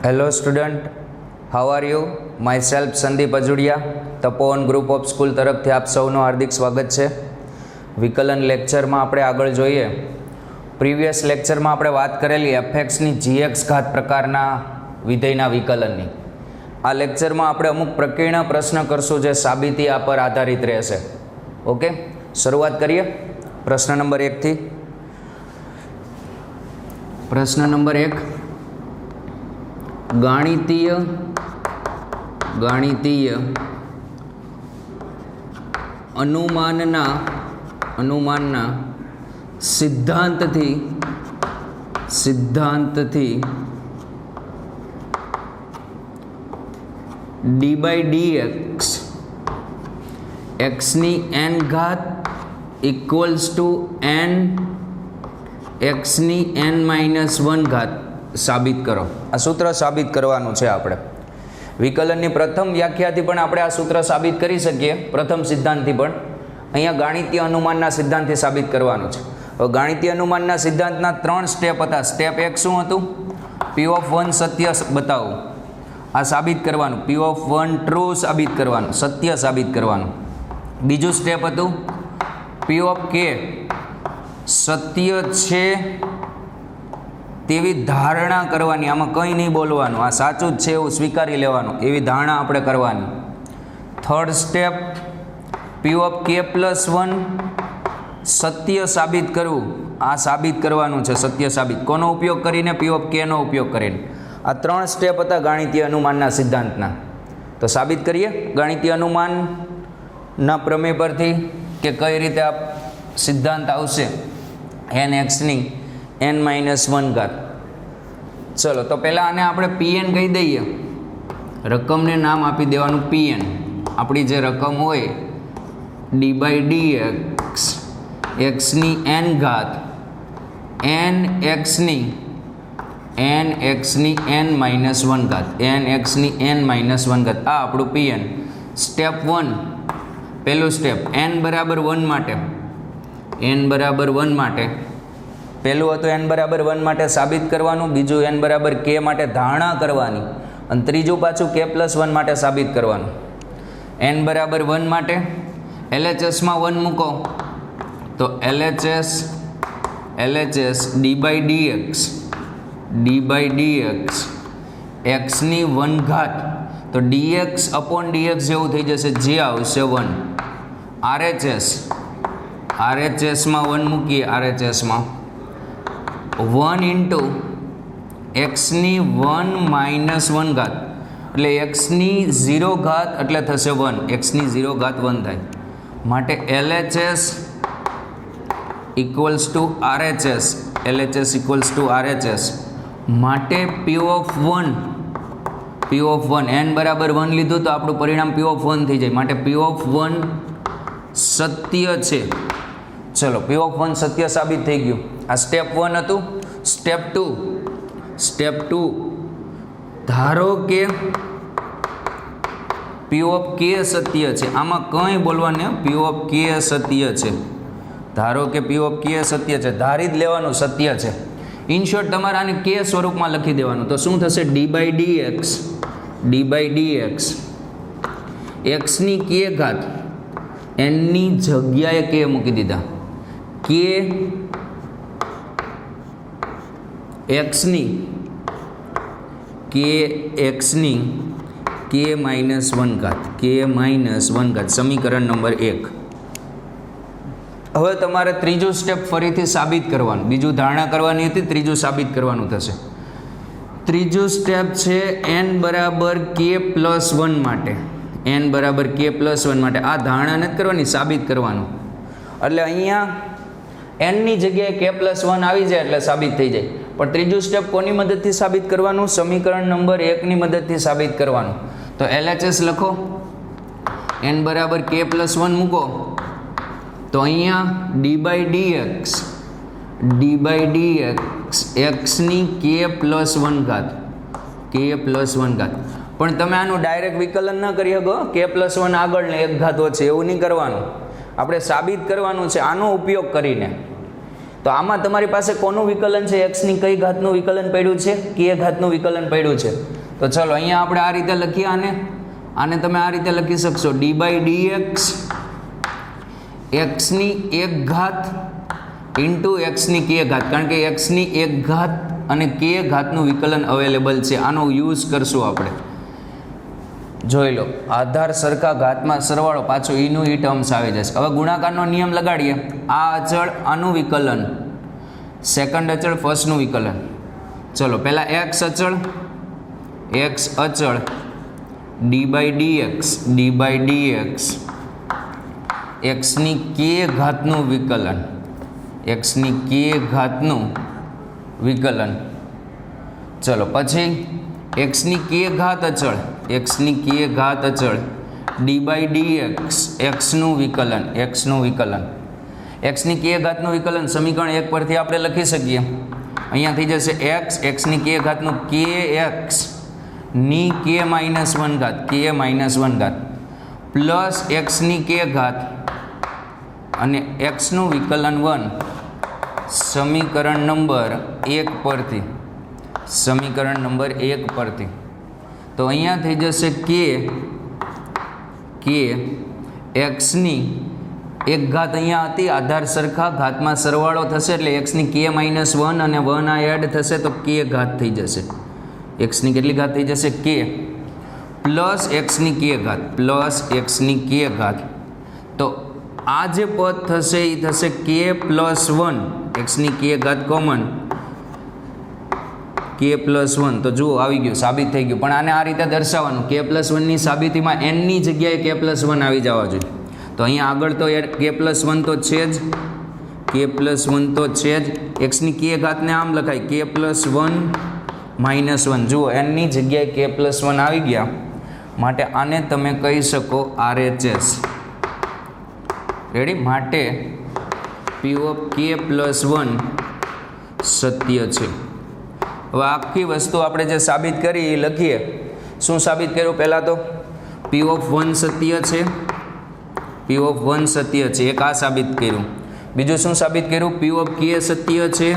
Hello student, how are you? Myself Sandeep Ajudiya, Tapovan group of school તરફથી આપ સૌનું હાર્દિક સ્વાગત છે. વિકલન લેક્ચરમાં આપણે આગળ જોઈએ. પ્રીવિયસ લેક્ચરમાં આપણે વાત કરેલી fxની gx ઘાત પ્રકારના વિધેયના વિકલનની. આ લેક્ચરમાં આપણે અમુક પ્રકીર્ણ પ્રશ્ન કરશું જે સાબિતી આ પર આધારિત રહેશે. ઓકે, શરૂઆત કરીએ પ્રશ્ન નંબર 1 થી. પ્રશ્ન નંબર 1, ગાણિતીય અનુમાનના સિદ્ધાંતથી ડી બાય ડીએક્સ એક્સની n ઘાત ઇક્વલ્સ ટુ n એક્સની n-1 ઘાત સાબિત કરો. આ સૂત્ર સાબિત કરવાનું છે આપણે. વિકલનની પ્રથમ વ્યાખ્યાથી પણ આપણે આ સૂત્ર સાબિત કરી શકીએ, પ્રથમ સિદ્ધાંતથી પણ. અહીંયા ગાણિતીય અનુમાનના સિદ્ધાંતથી સાબિત કરવાનું છે. હવે ગાણિતીય અનુમાનના સિદ્ધાંતના 3 સ્ટેપ હતા. સ્ટેપ 1 શું હતું? P(1) સત્ય બતાવવું, આ સાબિત કરવાનું. P(1) ટ્રુ સાબિત કરવાનું, સત્ય સાબિત કરવાનું. બીજું સ્ટેપ હતું P(k) સત્ય છે તેવી ધારણા કરવાની. આમાં કંઈ નહીં બોલવાનું, આ સાચું જ છે એવું સ્વીકારી લેવાનું, એવી ધારણા આપણે કરવાની. થર્ડ સ્ટેપ P(k+1) સત્ય સાબિત કરવું, આ સાબિત કરવાનું છે, સત્ય સાબિત. કોનો ઉપયોગ કરીને? P(k) નો ઉપયોગ કરીને. આ 3 સ્ટેપ હતા ગાણિતીય અનુમાનના સિદ્ધાંતના. તો સાબિત કરીએ ગાણિતીય અનુમાનના પ્રમેય પરથી કે કઈ રીતે આ સિદ્ધાંત આવશે n એક્સની n-1 ઘાત. ચલો, તો પહેલાં આને આપણે Pn કહી દઈએ. રકમને નામ આપી દેવાનું Pn. આપણી જે રકમ હોય ડી બાય dx એક્સની n ઘાત n એક્સની n-1 ઘાત n એક્સની n-1 ઘાત, આ આપણું Pn. સ્ટેપ 1, પહેલું સ્ટેપ n બરાબર 1 માટે, n બરાબર 1 માટે પહેલું હતું n બરાબર 1 માટે સાબિત કરવાનું. બીજું n બરાબર k માટે ધારણા કરવાની. અને ત્રીજું પાછું k+1 માટે સાબિત કરવાનું. n બરાબર 1 માટે LHSમાં 1 મૂકો તો LHS ડી બાય dx એક્સની 1 ઘાત, તો dx અપોન dx જેવું થઈ જશે, જે આવશે 1. RHSમાં 1 મૂકીએ, RHSમાં 1 ઇન્ટુ એક્સની 1-1 ઘાત, એટલે એક્સની 0 ઘાત એટલે થશે 1, એક્સની 0 ઘાત 1 થાય. માટે LHS ઇક્વલ્સ ટુ RHS માટે P(1) n બરાબર 1 લીધું તો આપણું પરિણામ P(1) થઈ જાય. માટે P(1) સત્ય છે. ચલો, P(1) સત્ય સાબિત થઈ ગયું. આ સ્ટેપ 1 હતું. સ્ટેપ 2, ધારો કે P(k) સત્ય છે. આમાં કંઈ બોલવાનું, P(k) સત્ય છે. ધારો કે P(k) સત્ય છે, ધારી જ લેવાનું સત્ય છે. ઇન શોર્ટ તમારે આને k સ્વરૂપમાં લખી દેવાનું. તો શું થશે? ડી બાય dx એક્સની k ઘાત, એનની જગ્યાએ k મૂકી દીધા, k એક્સની k-1 ઘાત, સમીકરણ નંબર 1. હવે તમારે ત્રીજું સ્ટેપ ફરીથી સાબિત કરવાનું. બીજું ધારણા કરવાની હતી, ત્રીજું સાબિત કરવાનું થશે. ત્રીજું સ્ટેપ છે n બરાબર k+1 માટે. n બરાબર k+1 માટે આ ધારણા નથી કરવાની, સાબિત કરવાનું. એટલે અહીંયા n ની જગ્યાએ k+1 આવી જાય એટલે સાબિત થઈ જાય. પણ ત્રીજું સ્ટેપ કોની મદદથી સાબિત કરવાનું? સમીકરણ નંબર 1 ની મદદથી સાબિત કરવાનું. તો LHS લખો, n બરાબર k+1 મૂકો તો અહીંયા ડી બાય dx એક્સની k+1 ઘાત. પણ તમે આનું ડાયરેક્ટ વિકલન ન કરી શકો. k+1 આગળ ને 1 ઘાત વચ્ચે એવું નહીં કરવાનું. આપણે સાબિત કરવાનું છે આનો ઉપયોગ કરીને. તો આમાં તમારી પાસે કોનું વિકલન છે? એક્સની કઈ ઘાતનું વિકલન પડ્યું છે? કે ઘાતનું વિકલન પડ્યું છે. તો ચલો અહીંયા આપણે આ રીતે લખીએ. આને તમે આ રીતે લખી શકશો, d/dx એક્સની એક ઘાત ઇન્ટુ એક્સની કે ઘાત, કારણ કે એક્સની એક ઘાત અને કે ઘાતનું વિકલન અવેલેબલ છે. આનો યુઝ કરશું આપણે. જોઈ લો, આધાર સરખા ઘાતમાં સરવાળો, પાછો ઈનું ઈ ટર્મ્સ આવી જશે. હવે ગુણાકારનો નિયમ લગાડીએ. આ અચળ આનું વિકલન, સેકન્ડ અચળ ફર્સ્ટનું વિકલન. ચલો પહેલાં એક્સ અચળ d/dx એક્સની કે ઘાતનું વિકલન, ચલો પછી એક્સની કે ઘાત અચળ d/dx એક્સનું વિકલન. એક્સની કે ઘાતનું વિકલન સમીકરણ 1 પરથી આપણે લખી શકીએ. અહીંયા થઈ જશે એક્સની કે ઘાતનું કે એક્સ ની k -1 ઘાત પ્લસ એક્સની કે ઘાત અને એક્સનું વિકલન 1 સમીકરણ નંબર 1 પરથી. તો અહીંયા થઈ જશે કે એક્સની એક ઘાત અહીંયા હતી, આધાર સરખા ઘાતમાં સરવાળો થશે એટલે એક્સની k -1 અને 1 આ એડ થશે તો k ઘાત થઈ જશે. એક્સની કેટલી ઘાત થઈ જશે? k પ્લસ એક્સની કે ઘાત. તો આ જે પદ થશે એ થશે k +1, એક્સની કે ઘાત કોમન k +1. તો જુઓ આવી ગયું, સાબિત થઈ ગયું. પણ આને આ રીતે દર્શાવવાનું, k +1ની સાબિતીમાં n ની જગ્યાએ k +1 આવી જવા જોઈએ. તો અહીંયા આગળ તો k +1 તો છે જ, એક્સની કે ઘાતને આમ લખાય k +1 -1. જુઓ n ની જગ્યાએ k +1 આવી ગયા, માટે આને તમે કહી શકો RHS. રેડી? માટે P ઓફ k +1 સત્ય છે. હવે આખી વસ્તુ આપણે જે સાબિત કરી એ લખીએ. શું સાબિત કર્યું? પહેલાં તો P ઓફ 1 સત્ય છે, એક આ સાબિત કર્યું. બીજું શું સાબિત કર્યું? P ઓફ k સત્ય છે.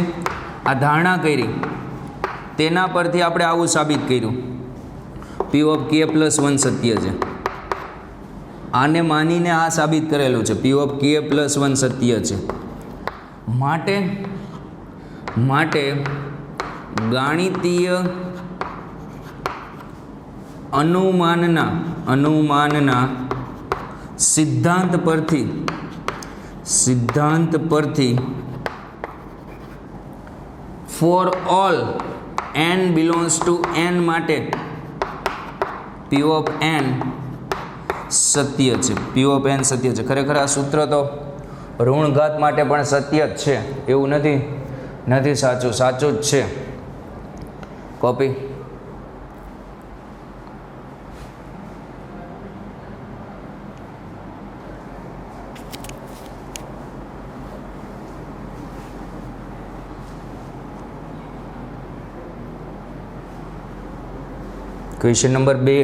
આ ધારણા કરી તેના પરથી આપણે આવું સાબિત કર્યું, P ઓફ k +1 સત્ય છે. આને માનીને આ સાબિત કરેલું છે, P ઓફ k +1 સત્ય છે. માટે ગાણિતીય અનુમાનના સિદ્ધાંત પરથી for all n belongs to n માટે P ઓફ n સત્ય છે. ખરેખર આ સૂત્ર તો ઋણ ઘાત માટે પણ સત્ય જ છે, એવું નથી સાચું જ છે. કોપી. Question number 2.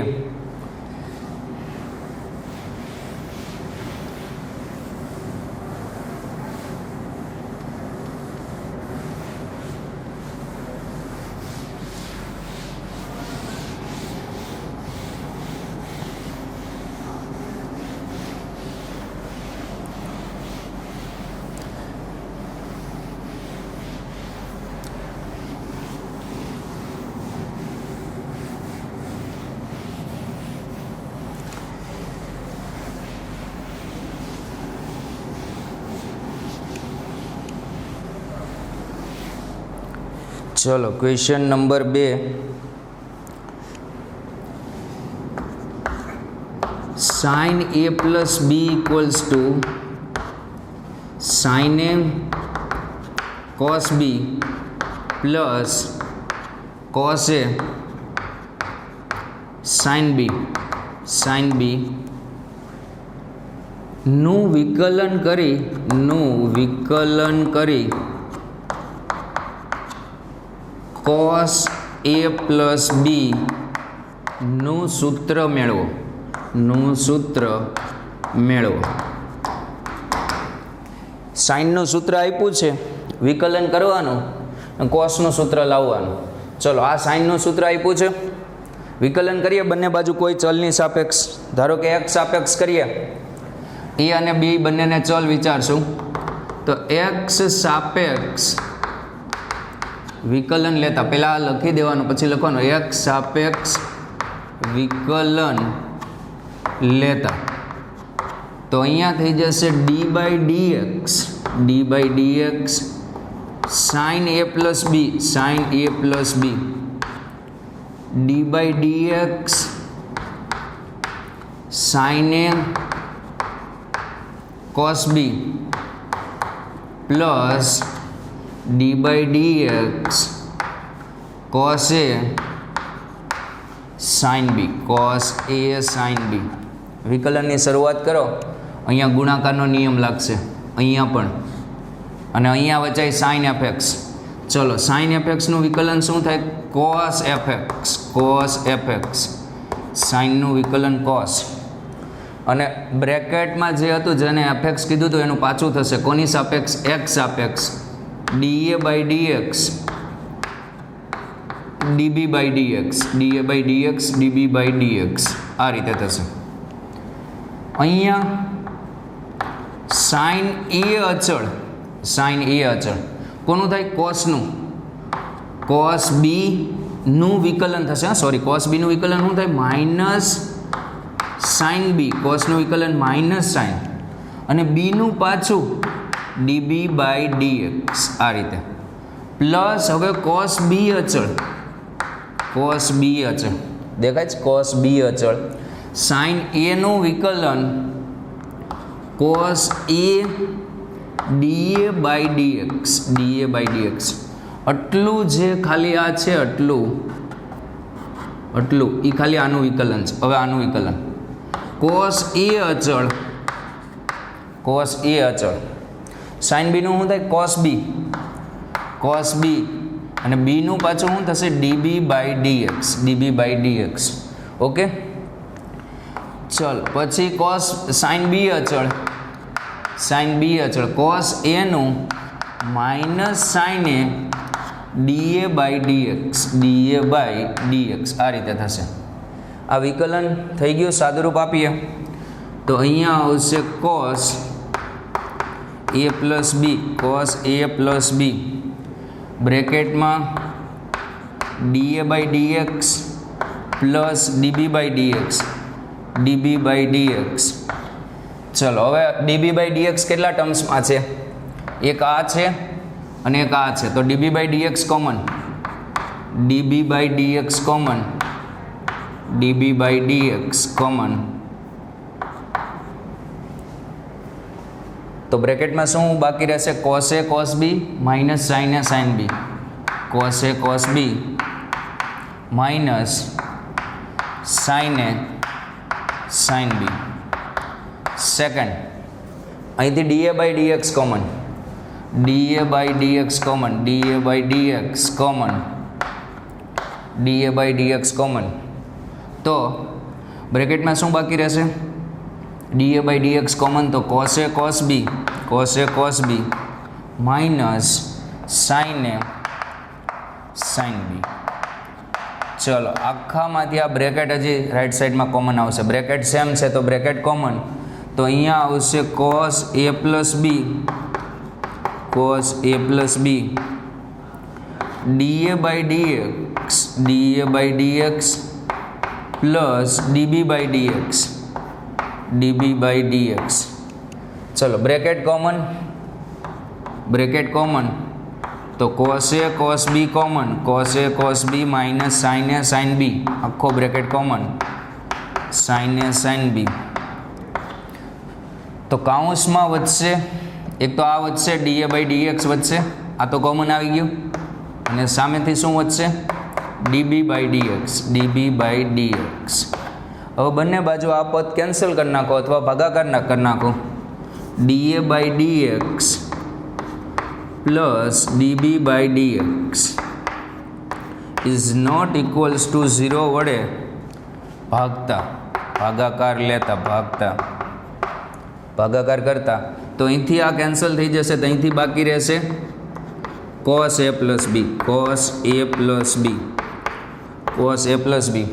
चलो question number 2. sin a plus b equals to sin a cos b plus cos a sin b નું વિકલન કરી cos a plus b નું સૂત્ર મેળવો. સાઇનનું સૂત્ર આપ્યું છે વિકલન કરવાનું અને કોસનું સૂત્ર લાવવાનું. ચલો આ સાઇનનું સૂત્ર આપ્યું છે. વિકલન કરીએ બંને બાજુ કોઈ ચલની સાપેક્ષ. ધારો કે x સાપેક્ષ કરીએ, a અને b બંનેને ચલ વિચારશું. તો x સાપેક્ષ વિકલન લેતા પહેલાં લખી દેવાનું, પછી લખવાનું x સાપેક્ષ વિકલન લેતા. તો અહીંયા થઈ જશે d/dx sin a plus b d/dx sin a cos b plus d/dx cos a sin b વિકલનની શરૂઆત કરો. અહીંયા ગુણાકારનો નિયમ લાગશે, અહીંયા પણ, અને અહીંયા વચાય સાઇન fx. ચલો સાઇન fxનું વિકલન શું થાય? cos fx સાઇનનું વિકલન cos. અને બ્રેકેટમાં જે હતું જેને fx કીધું હતું એનું પાછું થશે કોની સાપેક્ષ? x સાપેક્ષ dA/dx dB/dx આ રીતે થશે. અહીંયા સાઇન એ અચળ કોનું થાય? કોસનું. cos b નું વિકલન થશે. સોરી, cos b નું વિકલન શું થાય? Minus sign b. કોસનું વિકલન માઇનસ સાઇન, અને b નું પાછું dB/dx આ રીતે. પ્લસ હવે cos b અચળ દેખાય છે? cos b અચળ સાઇન a નું વિકલન cos a dA/dx આટલું જે ખાલી આ છે આટલું એ ખાલી આનું વિકલન છે. હવે આનું વિકલન cos a અચળ સાઇન b નું શું થાય? cos b અને b નું પાછું શું થશે? dB/dx. ઓકે, ચલો પછી cos સાઇન b અચળ cos a નું માઇનસ સાઇન a dA/dx આ રીતે થશે. આ વિકલન થઈ ગયું. સાદુરૂપ આપીએ તો અહીંયા આવશે cos a plus b બ્રેકેટમાં dA/dx plus dB/dx. ચલો હવે dB/dx કેટલા ટર્મ્સમાં છે? એક આ છે અને એક આ છે, તો dB/dx કોમન. તો બ્રેકેટમાં શું બાકી રહેશે? cos a cos b minus sin a sin b. cos a cos b minus sin a sin b. Second, અહીંથી dA/dx કોમન. તો બ્રેકેટમાં શું બાકી રહેશે? dA/dx કોમન, તો cos a cos b minus sin a sin b. ચલો આખામાંથી આ bracket હજી right સાઈડમાં કોમન આવશે. બ્રેકેટ સેમ છે તો બ્રેકેટ કોમન, તો અહીંયા આવશે cos a plus b dA/dx plus dB/dx. ચલો બ્રેકેટ કોમન, તો cos a cos b common, cos a cos b minus sin a sin b આખો bracket common, sin a sin b. તો કાઉન્સમાં વધશે, એક તો આ વધશે dA/dx વધશે, આ તો કોમન આવી ગયું, અને સામેથી શું વધશે? dB/dx. હવે બંને બાજુ આ પદ કેન્સલ કરી નાખો અથવા ભાગાકાર કરી નાખો. dA/dx plus dB/dx is not equals to 0 વડે ભાગાકાર કરતા. તો અહીંથી આ કેન્સલ થઈ જશે, તો અહીંથી બાકી રહેશે cos a plus b, cos a plus b, cos a plus b,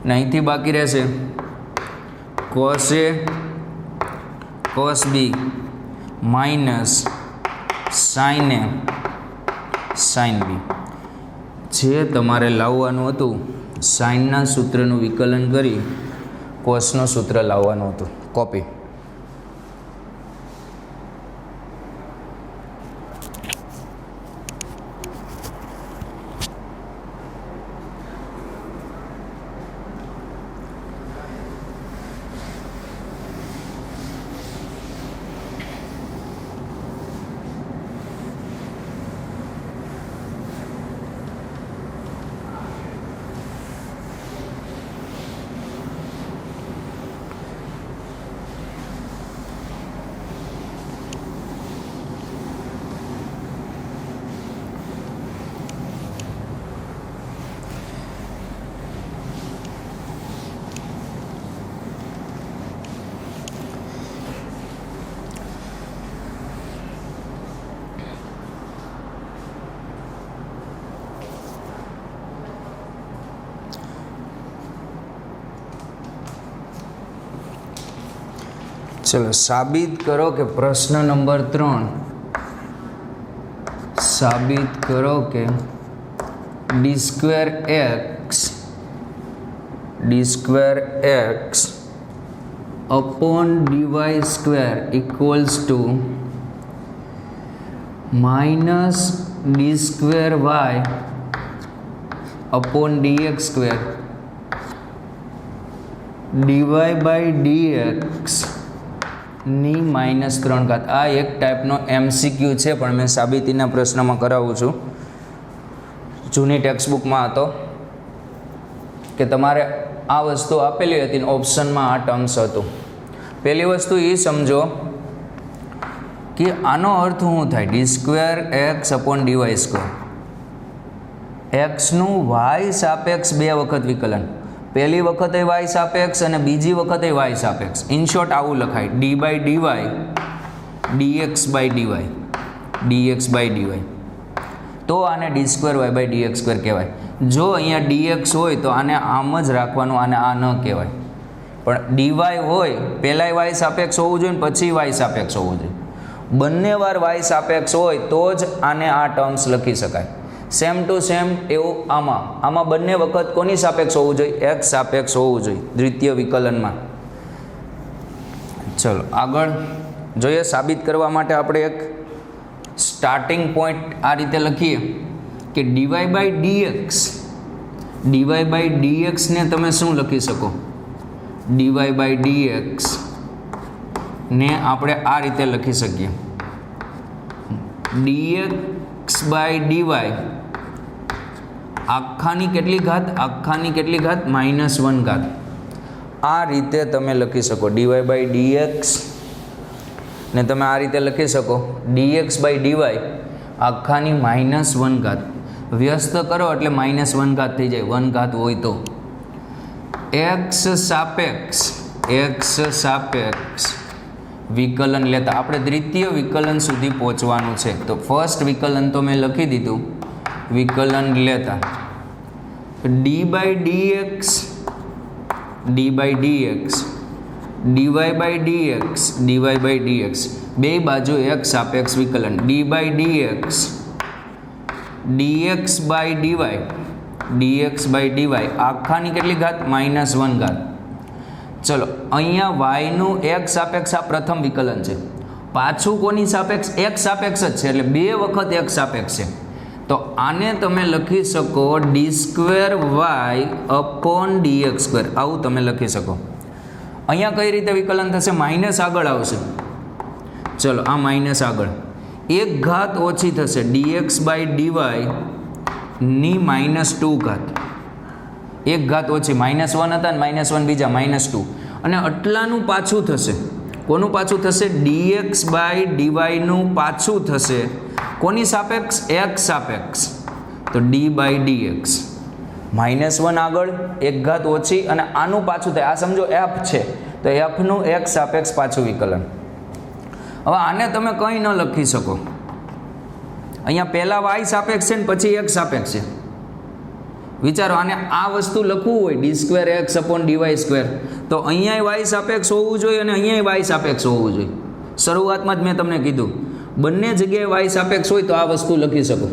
અને અહીંથી બાકી રહેશે cos a cos b minus sin a sin b. જે તમારે લાવવાનું હતું સાઇનના સૂત્રનું વિકલન કરી કોસનું સૂત્ર લાવવાનું હતું. કોપી. चलो साबित करो कि प्रश्न नंबर 3 साबित करो कि d square x upon d y square equals to minus d square y upon d x square d y by d x ની -3 આ એક ટાઈપનો MCQ છે, પણ મેં સાબિતીના પ્રશ્નમાં કરાવું છું. જૂની ટેક્સ્ટબુકમાં હતો કે તમારે આ વસ્તુ આપેલી હતી ને ઓપ્શનમાં આ ટર્મ્સ હતું. પહેલી વસ્તુ એ સમજો કે આનો અર્થ શું થાય. D square x upon d y square, એક્સનું વાય સાપેક્ષ 2 વખત વિકલન, પહેલી વખતે વાય સાપેક્ષ અને બીજી વખતે વાય સાપેક્ષ. ઇન શોર્ટ આવું લખાય d by d y dx by d y, dx by d y. તો આને d square y by d x square કહેવાય. જો અહીંયા ડીએક્સ હોય તો આને આમ જ રાખવાનું, આને આ ન કહેવાય. પણ ડી વાય હોય પહેલાંય વાય સાપેક્ષ હોવું જોઈએ ને પછી વાય સાપેક્ષ હોવું જોઈએ. બંને વાર વાય સાપેક્ષ હોય તો જ આને આ ટર્મ્સ લખી શકાય. સેમ ટુ સેમ એવું આમાં બંને વખત કોની સાપેક્ષ હોવું જોઈએ? એક્સ સાપેક્ષ હોવું જોઈએ દ્વિતીય વિકલનમાં. ચલો આગળ જોઈએ. સાબિત કરવા માટે આપણે એક સ્ટાર્ટિંગ પોઈન્ટ આ રીતે લખીએ કે ડીવાય બાય ડીએક્સને તમે શું લખી શકો? ડીવાય બાય ડીએક્સ ને આપણે આ રીતે લખી શકીએ ડીએક્સ બાય ડીવાય આખાની કેટલી ઘાત? આખાની કેટલી ઘાત? -1 આ રીતે તમે લખી શકો. ડીવાય બાય ડીએક્સ ને તમે આ રીતે લખી શકો ડીએક્સ બાય ડીવાય આખાની -1. વ્યસ્ત કરો એટલે -1 થઈ જાય, 1 હોય તો. એક્સ સાપેક્ષ વિકલન લેતા આપણે દ્વિતીય વિકલન સુધી પહોંચવાનું છે. તો ફર્સ્ટ વિકલન તો મેં લખી દીધું. વિકલન લેતા d by dx dy by dx બે બાજુ એક સાપેક્ષ વિકલન. D by dx by dy આખાની કેટલી ઘાત? -1. ચલો અહીંયા વાયનું એક સાપેક્ષ આ પ્રથમ વિકલન છે, પાછું કોની સાપેક્ષ? એક સાપેક્ષ જ છે, એટલે 2 વખત એક સાપેક્ષ છે. તો આને તમે લખી શકો d square y upon dx square, આવું તમે લખી શકો. અહીંયા કઈ રીતે વિકલન થશે? માઇનસ આગળ આવશે. ચલો આ માઇનસ આગળ 1 ઘાત ઓછી થશે, ડીએક્સ બાય ડીવાય ની -2. 1 ઘાત ઓછી, -1 હતા ને -1 બીજા -2, અને આટલાનું પાછું થશે. કોનું પાછું થશે? ડીએક્સ બાય ડીવાયનું પાછું થશે. કોની સાપેક્ષ? એક્સ સાપેક્ષ. તો ડી બાય ડીએક્સ -1 આગળ 1 ઘાત ઓછી અને આનું પાછું થાય. આ સમજો એફ છે તો એફનું એક્સ સાપેક્ષ પાછું વિકલન. હવે આને તમે કંઈ ન લખી શકો, અહીંયા પહેલાં વાય સાપેક્ષ છે ને પછી એક્સ સાપેક્ષ છે. વિચારો, આને આ વસ્તુ લખવું હોય d2x/dy², તો અહીંયા વાય સાપેક્ષ હોવું જોઈએ અને અહીંયા વાય સાપેક્ષ હોવું જોઈએ. શરૂઆતમાં જ મેં તમને કીધું બંને જગ્યાએ વાય સાપેક્ષ હોય તો આ વસ્તુ લખી શકો.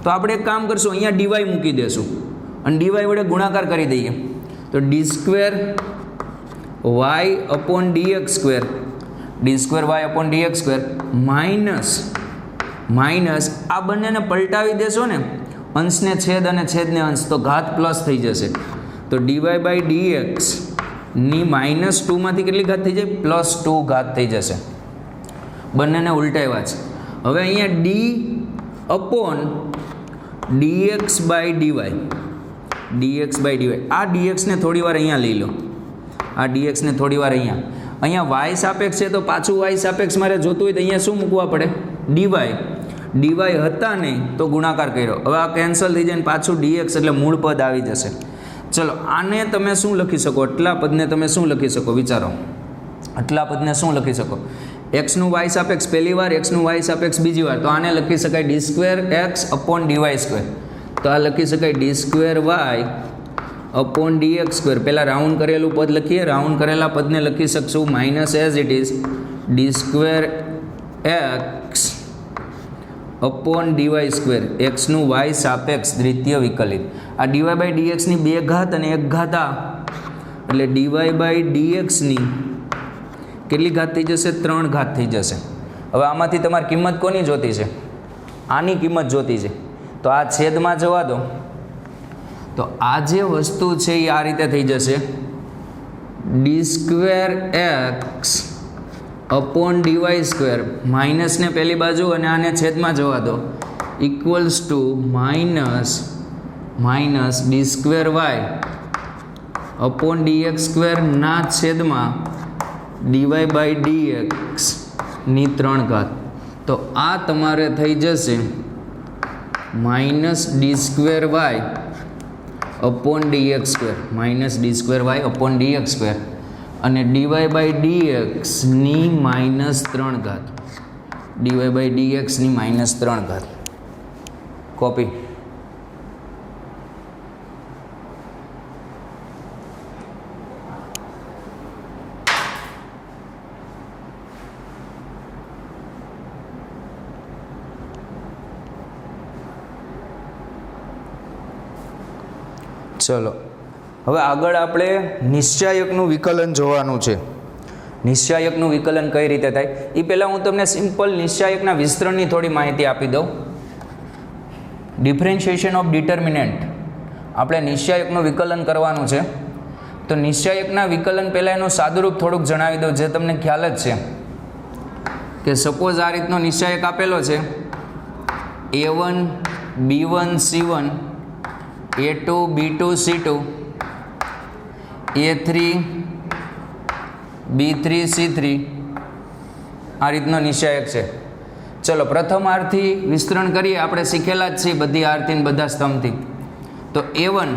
તો આપણે એક કામ કરશું, અહીંયા dy મૂકી દેશું અને dy વડે ગુણાકાર કરી દઈએ. તો d2y/dx² d2y/dx² માઇનસ આ બંનેને પલટાવી દેશો ને, અંશને છેદ અને છેદને અંશ, તો ઘાત પ્લસ થઈ જશે. તો dy/dx ની -2 માંથી કેટલી ઘાત થઈ જાય? +2 ઘાત થઈ જશે. બંનેને ઉલટાવ્યા છે. હવે અહીંયા d/dx/dy આ dx ને થોડી વાર અહીંયા લઈ લો, આ dx ને થોડી વાર અહીંયા y સાપેક્ષ છે તો પાછું y સાપેક્ષ મારે જોતું હોય તો અહીંયા શું મૂકવા પડે? dy હતા નહીં તો ગુણાકાર કર્યો, હવે આ કેન્સલ થઈ જાય ને પાછું dx એટલે મૂળ પદ આવી જશે. ચલો, આને તમે શું લખી શકો? આટલા પદને તમે શું લખી શકો? વિચારો, આટલા પદને શું લખી શકો? એક્સનું વાય સાપેક્ષ પહેલી વાર, એક્સનું વાય સાપેક્ષ બીજી વાર, તો આને લખી શકાય d2x/dy². તો આ લખી શકાય d2y/dx². પહેલાં રાઉન્ડ કરેલું પદ લખીએ, રાઉન્ડ કરેલા પદને લખી શકશું minus as it is d2x/dy². એક્સનું વાય સાપેક્ષ દ્વિતીય વિકલિત. આ dy/dx ની 2 ઘાત અને 1 ઘાત આ, એટલે dy/dx ની કેટલી ઘાત થઈ જશે? 3 ઘાત થઈ જશે. હવે આમાંથી તમારી કિંમત કોની જોતી છે? આની કિંમત જોતી છે. તો આ છેદમાં જવા દો, તો આ જે વસ્તુ છે એ આ રીતે થઈ જશે d2x/dy², માઇનસને પહેલી બાજુ અને આને છેદમાં જવા દો, ઇક્વલ્સ ટુ માઇનસ d2y/dx² ના છેદમાં dy/dx ની 3 ઘાત. તો આ તમારે થઈ જશે -d2y/dx² અને dy/dx ની -3 ઘાત, dy/dx ની -3 ઘાત. કોપી. ચલો, હવે આગળ આપણે નિશ્ચાયકનું વિકલન જોવાનું છે. નિશ્ચાયકનું વિકલન કઈ રીતે થાય એ પહેલાં હું તમને સિમ્પલ નિશ્ચાયકના વિસ્તરણની થોડી માહિતી આપી દઉં. ડિફરન્શિએશન ઓફ ડિટર્મિનન્ટ, આપણે નિશ્ચાયકનું વિકલન કરવાનું છે. તો નિશ્ચાયકના વિકલન પહેલાં એનું સાદુરૂપ થોડુંક જણાવી દઉં, જે તમને ખ્યાલ જ છે કે સપોઝ આ રીતનો નિશ્ચાયક આપેલો છે a1 b1 c1 a2 b2 c2 a3 b3 c3, આ રીતનો નિશ્ચાયક છે. ચલો, પ્રથમ આરથી વિસ્તરણ કરીએ. આપણે શીખેલા જ છીએ બધી આરથી ને બધા સ્તંભથી. તો a1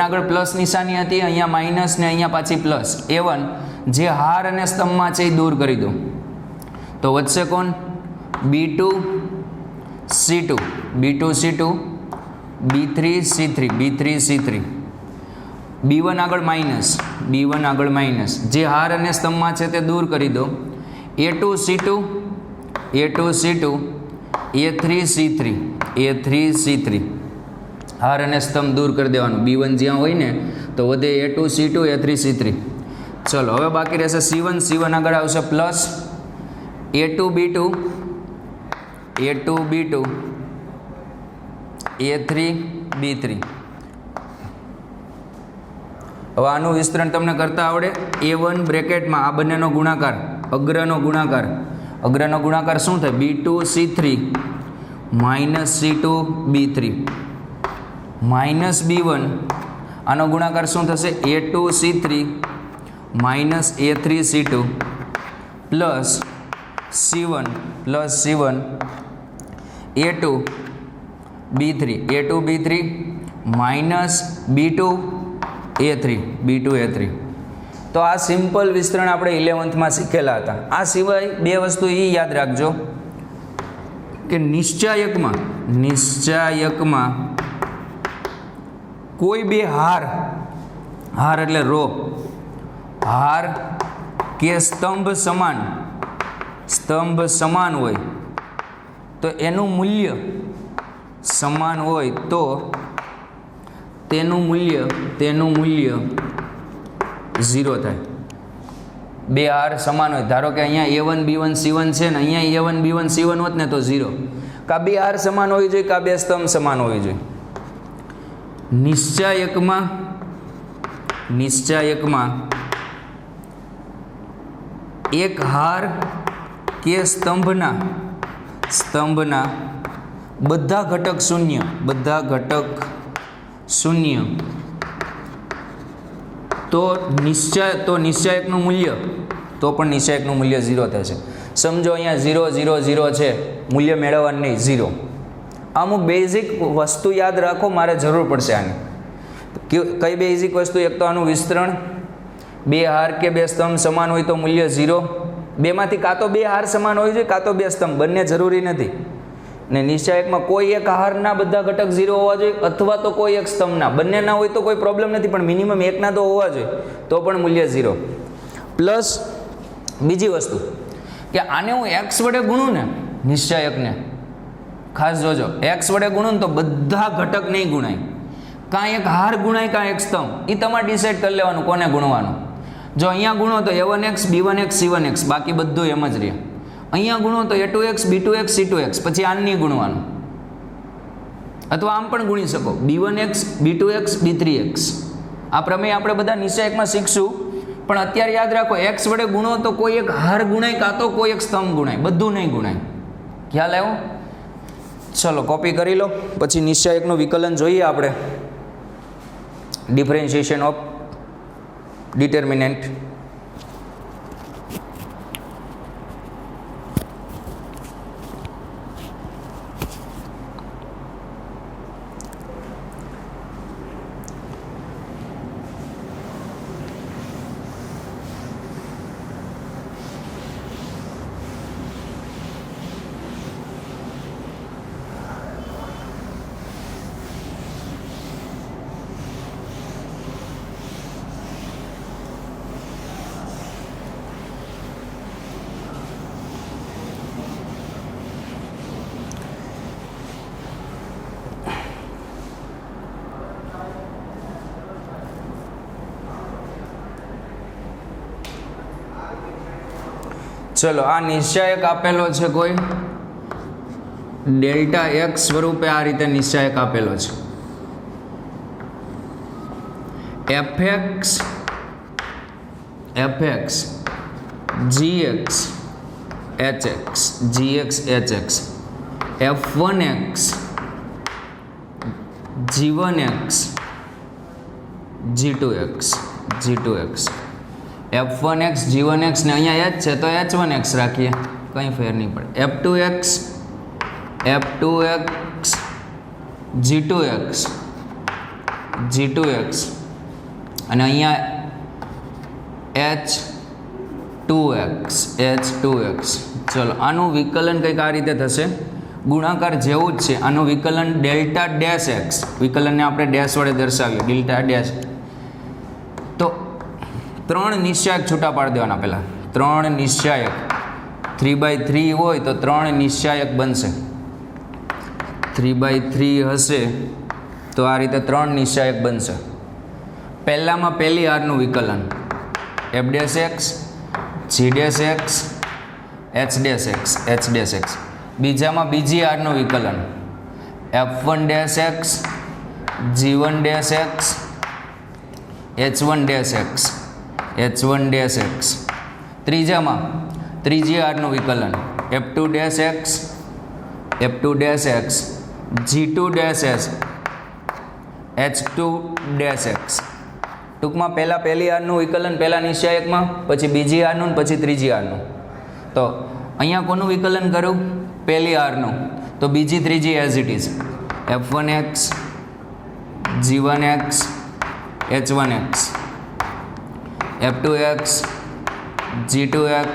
આગળ પ્લસ નિશાની હતી, અહીંયા માઇનસ ને અહીંયા પાછી પ્લસ. a1 જે હાર અને સ્તંભમાં છે એ દૂર કરી દો, તો વધશે કોણ? b2 c2 b3 c3 b1 આગળ માઇનસ જે હાર અને સ્તંભમાં છે તે દૂર કરી દો. a2 c2 a3 c3 હાર અને સ્તંભ દૂર કરી દેવાનું. b1 જ્યાં હોય ને તો વધે a2 c2 a3 c3. ચલો, હવે બાકી રહેશે c1 આગળ આવશે plus a2 b2 a3 b3. હવે આનું વિસ્તરણ તમને કરતા આવડે. a1 બ્રેકેટમાં આ બંનેનો ગુણાકાર, અગ્રનો ગુણાકાર શું થાય? b2 c3 c2 b3 b1 આનો ગુણાકાર શું થશે? a2 c3 a3 c2 plus c1 a2 b3 b2 a3 તો આ સિમ્પલ વિસ્તરણ આપણે 11th માં શીખેલા હતા. આ સિવાય બે વસ્તુ એ યાદ રાખજો કે નિશ્ચાયકમાં કોઈ બે હાર એટલે રો, હાર કે સ્તંભ સમાન હોય તો એનું મૂલ્ય સમાન હોય તો તેનું મૂલ્ય 0 થાય. બે હાર સમાન હોય, ધારો કે અહીંયા A1 B1 C1 છે ને અહીંયા A1 B1 C1 હોત ને તો 0. કા બે હાર સમાન હોવી જોઈએ, કા બે સ્તંભ સમાન હોવી જોઈએ. નિશ્ચાયકમાં એક હાર કે સ્તંભના બધા ઘટક શૂન્ય તો નિશ્ચાયકનું મૂલ્ય 0 થશે. સમજો અહીંયા 0 0 0 છે, મૂલ્ય મેળવવાનું નહીં 0. અમુક બેઝિક વસ્તુ યાદ રાખો, મારે જરૂર પડશે આની. કઈ બેઝિક વસ્તુ? એક તો આનું વિસ્તરણ, બે હાર કે બે સ્તંભ સમાન હોય તો મૂલ્ય 0. બેમાંથી કાં તો બે હાર સમાન હોય છે, કાં તો બે સ્તંભ, બંને જરૂરી નથી. ને નિશ્ચાયકમાં કોઈ એક હારના બધા ઘટક 0 હોવા જોઈએ અથવા તો કોઈ એક સ્તંભના, બંને ના હોય તો કોઈ પ્રોબ્લેમ નથી, પણ મિનિમમ એકના તો હોવા જોઈએ, તો પણ મૂલ્ય 0. પ્લસ બીજી વસ્તુ કે આને હું x વડે ગુણું ને, નિશ્ચાયકને ખાસ જોજો, x વડે ગુણું તો બધા ઘટક નહીં ગુણાય, કાં એક હાર ગુણાય કાં એક સ્તંભ. એ તમારે ડિસાઇડ કરી લેવાનું કોને ગુણવાનું. જો અહીંયા ગુણો તો A1x B1x C1x, બાકી બધું એમ જ રહે. અહીંયા ગુણો તો A2x B2x C2x, પછી આને નહીં ગુણવાનું. અથવા આમ પણ ગુણી શકો, B1x B2x B3x. આ પ્રમેય આપણે બધા નિશ્ચાયકમાં શીખશું, પણ અત્યારે યાદ રાખો, x વડે ગુણો તો કોઈ એક હાર ગુણાય કાં તો કોઈ એક સ્તંભ ગુણાય, બધું નહીં ગુણાય. ખ્યાલ આવ્યો? ચલો કોપી કરી લો. પછી નિશ્ચાયકનું વિકલન જોઈએ આપણે. Differentiation of determinant. ચલો આ નિશ્ચાયક આપેલો છે, કોઈ ડેલ્ટા x સ્વરૂપે આ રીતે નિશ્ચાયક આપેલો છે. fx gx hx f1x g1x g2x f1x g1x ને અહીંયા h છે તો h1x રાખીએ, કંઈ ફેર નહીં પડે. f2x g2x અને અહીંયા h2x. ચલો આનું વિકલન કંઈક આ રીતે થશે, ગુણાકાર જેવું જ છે. આનું વિકલન ડેલ્ટા ડેશ એક્સ, વિકલનને આપણે ડેશ વડે દર્શાવીએ, ડેલ્ટા ડેશ. તો 3 નિશ્ચાયક છૂટા પાડી દેવાના. પહેલાં 3 નિશ્ચાયક 3/3 હોય તો 3 નિશ્ચાયક બનશે. 3/3 હશે તો આ રીતે 3 નિશ્ચાયક બનશે. પહેલામાં પહેલી હારનું વિકલન f dash x g dash x h dash x. બીજામાં બીજી હારનું વિકલન f1 dash x g1 dash x h1 dash x. ત્રીજામાં ત્રીજી હારનું વિકલન f2 dash x g2 dash x h2 dash x. ટૂંકમાં પહેલાં પહેલી હારનું વિકલન પહેલાં નિશ્ચાયકમાં, પછી બીજી હારનું, પછી ત્રીજી હારનું. તો અહીંયા કોનું વિકલન કરું? પહેલી હારનું. તો બીજી ત્રીજી as it is f1x g1x h1x f2x g2x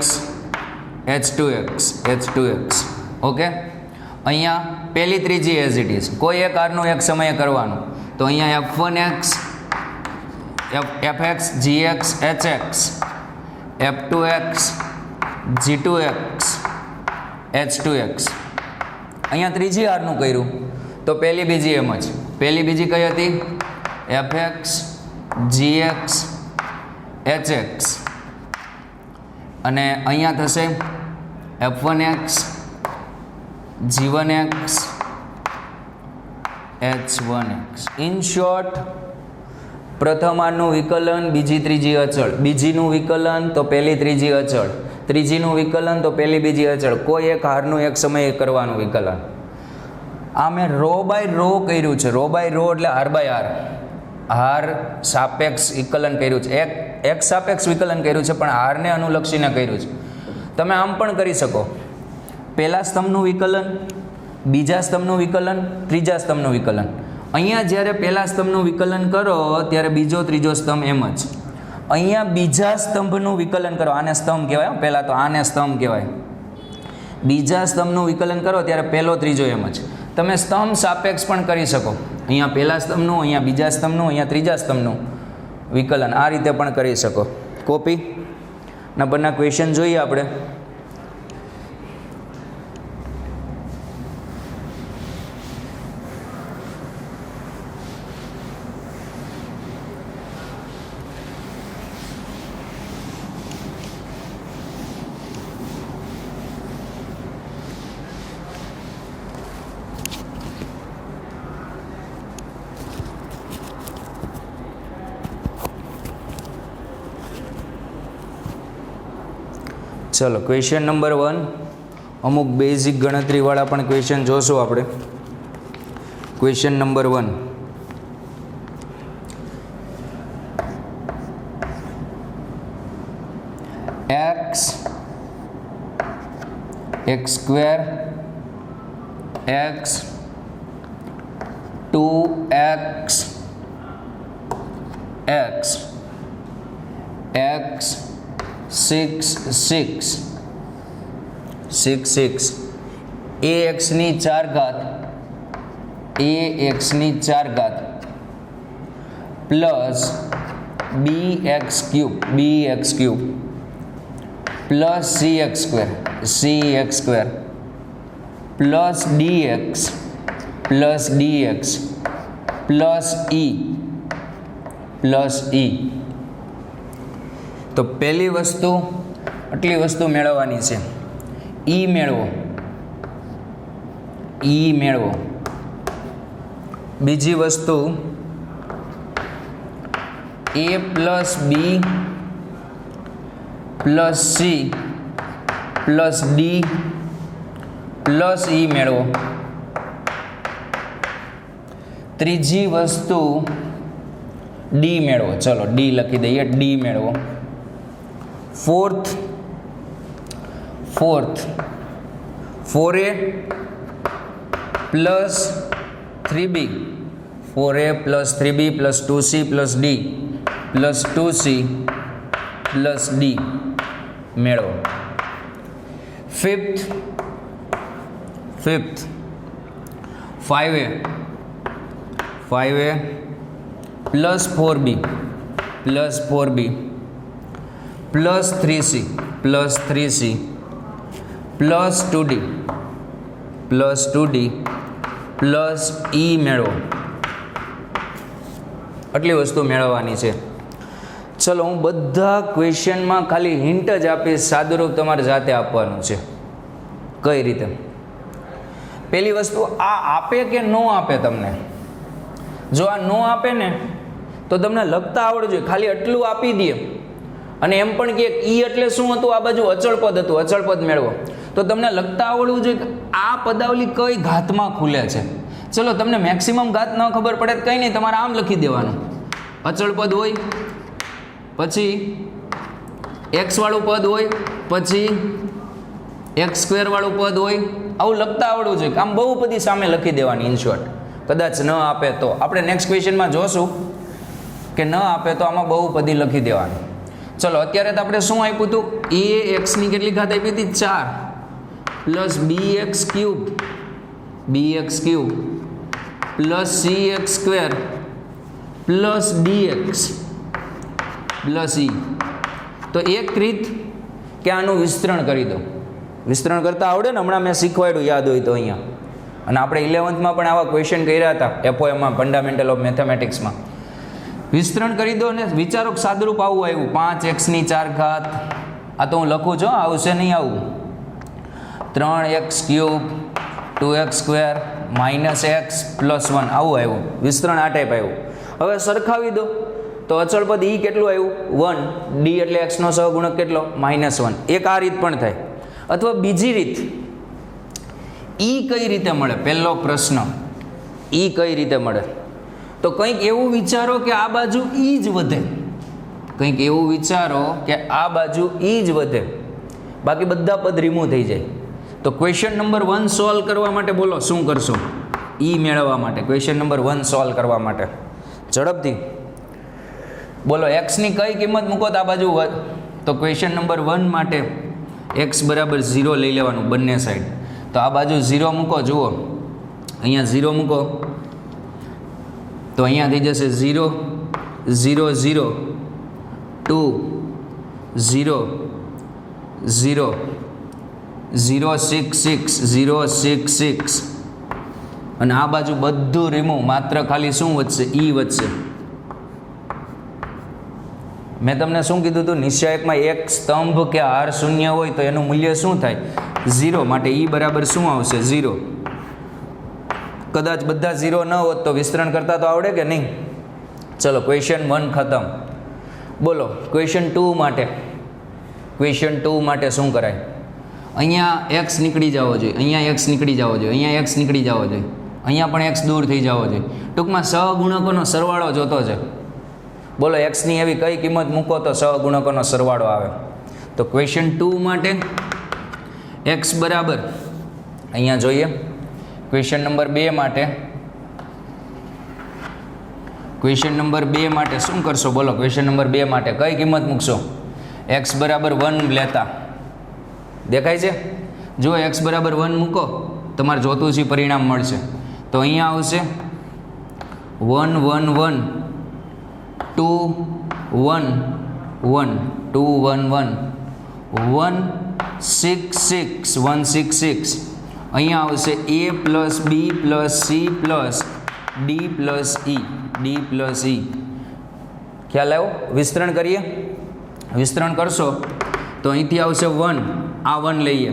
h2x. Okay, અહીંયા પહેલી ત્રીજી એઝ ઇટ ઇઝ, કોઈ એક આરનું એક સમયે કરવાનું. તો અહીંયા f1x fx gx hx f2x g2x h2x. અહીંયા ત્રીજી આરનું કર્યું તો પહેલી બીજી એમ જ. પહેલી બીજી કઈ હતી? fx gx hx. અને અહીંયા થશે f1x g1x h1x. In short, પ્રથમ આરનું વિકલન બીજી ત્રીજી અચળ, બીજીનું વિકલન તો પહેલી ત્રીજી અચળ, ત્રીજીનું વિકલન તો પહેલી બીજી અચળ, કોઈ એક હારનું એક સમયે કરવાનું વિકલન. આ મેં રો બાય રો કર્યું છે. રો બાય રો એટલે આર બાય આર, હાર સાપેક્ષ વિકલન કર્યું છે. એક સાપેક્ષ વિકલન કર્યું છે પણ હારને અનુલક્ષીને કર્યું છે. તમે આમ પણ કરી શકો, પહેલા સ્તંભનું વિકલન, બીજા સ્તંભનું વિકલન, ત્રીજા સ્તંભનું વિકલન. અહીંયા જ્યારે પહેલા સ્તંભનું વિકલન કરો ત્યારે બીજો ત્રીજો સ્તંભ એમ જ. અહીંયા બીજા સ્તંભનું વિકલન કરો, આને સ્તંભ કહેવાય, પહેલાં તો આને સ્તંભ કહેવાય. બીજા સ્તંભનું વિકલન કરો ત્યારે પહેલો ત્રીજો એમ જ. તમે સ્તંભ સાપેક્ષ પણ કરી શકો. અહીંયા પહેલા સ્તંભનું, અહીંયા બીજા સ્તંભનું, અહીંયા ત્રીજા સ્તંભનું વિકલન આ રીતે પણ કરી શકો. કોપી નંબરના ક્વેશ્ચન જોઈએ આપણે. ચલો ક્વેશ્ચન નંબર 1, અમુક બેઝિક ગણતરીવાળા પણ ક્વેશ્ચન જોશું આપણે. Question number 1, x x² x 2x x x 6 6 6 6 ax ની 4 ઘાત plus bx cube plus cx square plus dx plus e. તો પહેલી વસ્તુ આટલી વસ્તુ મેળવવાની છે. e મેળવો. બીજી વસ્તુ a plus b plus c plus d plus e મેળવો. ત્રીજી વસ્તુ d મેળવો. ચલો d લખી દઈએ, d મેળવો. Fourth 4a plus 3b 4a plus 3b plus 2c plus d plus 2c plus d મેળવો. Fifth 5a plus 4b plus 3c plus 2d plus e મેળવો. આટલી વસ્તુ મેળવવાની છે. ચલો હું બધા ક્વેશ્ચનમાં ખાલી હિન્ટ જ આપીશ, સાદુરૂપ તમારે જાતે આપવાનું છે. કઈ રીતે? પહેલી વસ્તુ, આ આપે કે ન આપે તમને. જો આ ન આપે ને તો તમને લખતા આવડવું જોઈએ. ખાલી આટલું આપી દે અને એમ પણ કે ઈ એટલે શું હતું, આ બાજુ અચળ પદ હતું, અચળ પદ મેળવો, તો તમને લખતા આવડવું જોઈએ કે આ પદાવલી કઈ ઘાતમાં ખુલે છે. ચલો તમને મેક્સિમમ ઘાત ન ખબર પડે તો કંઈ નહીં, તમારે આમ લખી દેવાનું. અચળ પદ હોય, પછી x વાળું પદ હોય, પછી x² વાળું પદ હોય, આવું લખતા આવડવું જોઈએ. આમ બહુપદી સામે લખી દેવાની. ઇન શોર્ટ, કદાચ ન આપે તો આપણે નેક્સ્ટ ક્વેશ્ચનમાં જોશું કે ન આપે તો આમાં બહુપદી લખી દેવાની. ચલો અત્યારે તો આપણે શું આપ્યું હતું, ax ની કેટલી ઘાત આપી હતી? 4 plus bx cube bx³ plus cx² plus dx plus e. તો એક રીત કે આનું વિસ્તરણ કરી દો. વિસ્તરણ કરતાં આવડે ને, હમણાં મેં શીખવાડ્યું યાદ હોય તો અહીંયા. અને આપણે 11th પણ આવા ક્વેશ્ચન કર્યા હતા FOMમાં, ફંડામેન્ટલ ઓફ મેથેમેટિક્સમાં. વિસ્તરણ કરી દો ને વિચારો સાદુરૂપ આવું આવ્યું 5x⁴. આ તો હું લખું છું, આવશે નહીં આવું. 3x³ 2x² -x + 1 આવું આવ્યું. વિસ્તરણ આ ટાઈપ આવ્યું. હવે સરખાવી દો તો અચળ પદ e કેટલું આવ્યું 1, d એટલે x નો સહગુણક કેટલો -1. એક આ રીત પણ થાય. અથવા બીજી રીત, e કઈ રીતે મળે? પહેલો પ્રશ્ન, e કઈ રીતે મળે? તો કંઈક એવું વિચારો કે આ બાજુ e જ વધે. કંઈક એવું વિચારો કે આ બાજુ e જ વધે, બાકી બધા પદ રિમૂવ થઈ જાય. તો ક્વેશ્ચન નંબર 1 સોલ્વ કરવા માટે બોલો શું કરશો? e મેળવવા માટે ક્વેશ્ચન નંબર 1 સોલ્વ કરવા માટે ઝડપથી બોલો, x ની કઈ કિંમત મૂકો તો આ બાજુ તો ક્વેશ્ચન નંબર 1 માટે x બરાબર 0 લઈ લેવાનું બંને સાઈડ. તો આ બાજુ 0 મૂકો, જુઓ અહીંયા 0 મૂકો તો અહીંયા થઈ જશે 0 0 0 2 0 0 0 6 6 0 6 6. અને આ બાજુ બધું રિમૂવ, માત્ર ખાલી શું વધશે? e વધશે. મેં તમને શું કીધું હતું? નિશ્ચયકમાં એક સ્તંભ કે હાર શૂન્ય હોય તો એનું મૂલ્ય શું થાય? 0. માટે e બરાબર શું આવશે? 0. કદાચ બધા 0 ન હોત તો વિસ્તરણ કરતા તો આવડે કે નહીં? ચલો ક્વેશ્ચન 1 ખતમ. બોલો ક્વેશ્ચન 2 માટે. ક્વેશ્ચન 2 માટે શું કરાય? અહીંયા x નીકળી જવો જોઈએ, અહીંયા x નીકળી જવો જોઈએ, અહીંયા x નીકળી જવો જોઈએ, અહીંયા પણ x દૂર થઈ જવો જોઈએ. ટૂંકમાં સહગુણકોનો સરવાળો જોતો છે. બોલો x ની એવી કઈ કિંમત મૂકો તો સહગુણકોનો સરવાળો આવે? તો ક્વેશ્ચન 2 માટે x બરાબર અહીંયા જોઈએ. ક્વેશ્ચન નંબર 2 માટે, ક્વેશ્ચન નંબર 2 માટે શું કરશો? બોલો ક્વેશ્ચન નંબર 2 માટે કઈ કિંમત મૂકશો? x બરાબર 1 લેતા દેખાય છે? જો x બરાબર 1 મૂકો, તમારે જોતું છે પરિણામ મળશે. તો અહીંયા આવશે 1 1 1 2 1 1 2 1 1 1 6 6 1 6 6. અહીંયા આવશે a plus b plus c plus d plus e, d plus e. ખ્યાલ આવ્યો? વિસ્તરણ કરીએ. વિસ્તરણ કરશો તો અહીંથી આવશે 1, આ 1 લઈએ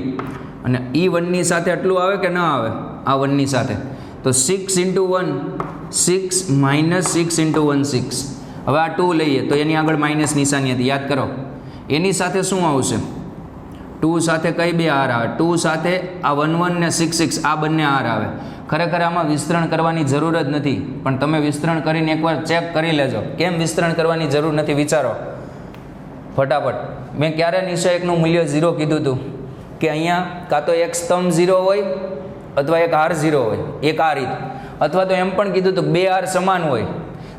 અને e 1 ની સાથે આટલું આવે કે ન આવે? આ 1 ની સાથે. તો 6 × 1 6 -6 × 1 6. હવે આ 2 લઈએ તો એની આગળ માઇનસ નિશાની હતી, યાદ કરો. એની સાથે શું આવશે? 2 સાથે કઈ બે r આવે? 2 સાથે આ 1 1 ને 6 6, આ બંને r આવે. ખરેખર આમાં વિસ્તરણ કરવાની જરૂર જ નથી, પણ તમે વિસ્તરણ કરીને એકવાર ચેક કરી લેજો. કેમ વિસ્તરણ કરવાની જરૂર નથી વિચારો ફટાફટ. મેં ક્યારે નિશ્ચયકનું મૂલ્ય 0 કીધું હતું? કે અહીંયા કાં તો એક સ્તંભ 0 હોય અથવા એક હાર 0 હોય, એક આ રીત. અથવા તો એમ પણ કીધું હતું 2 હાર સમાન હોય.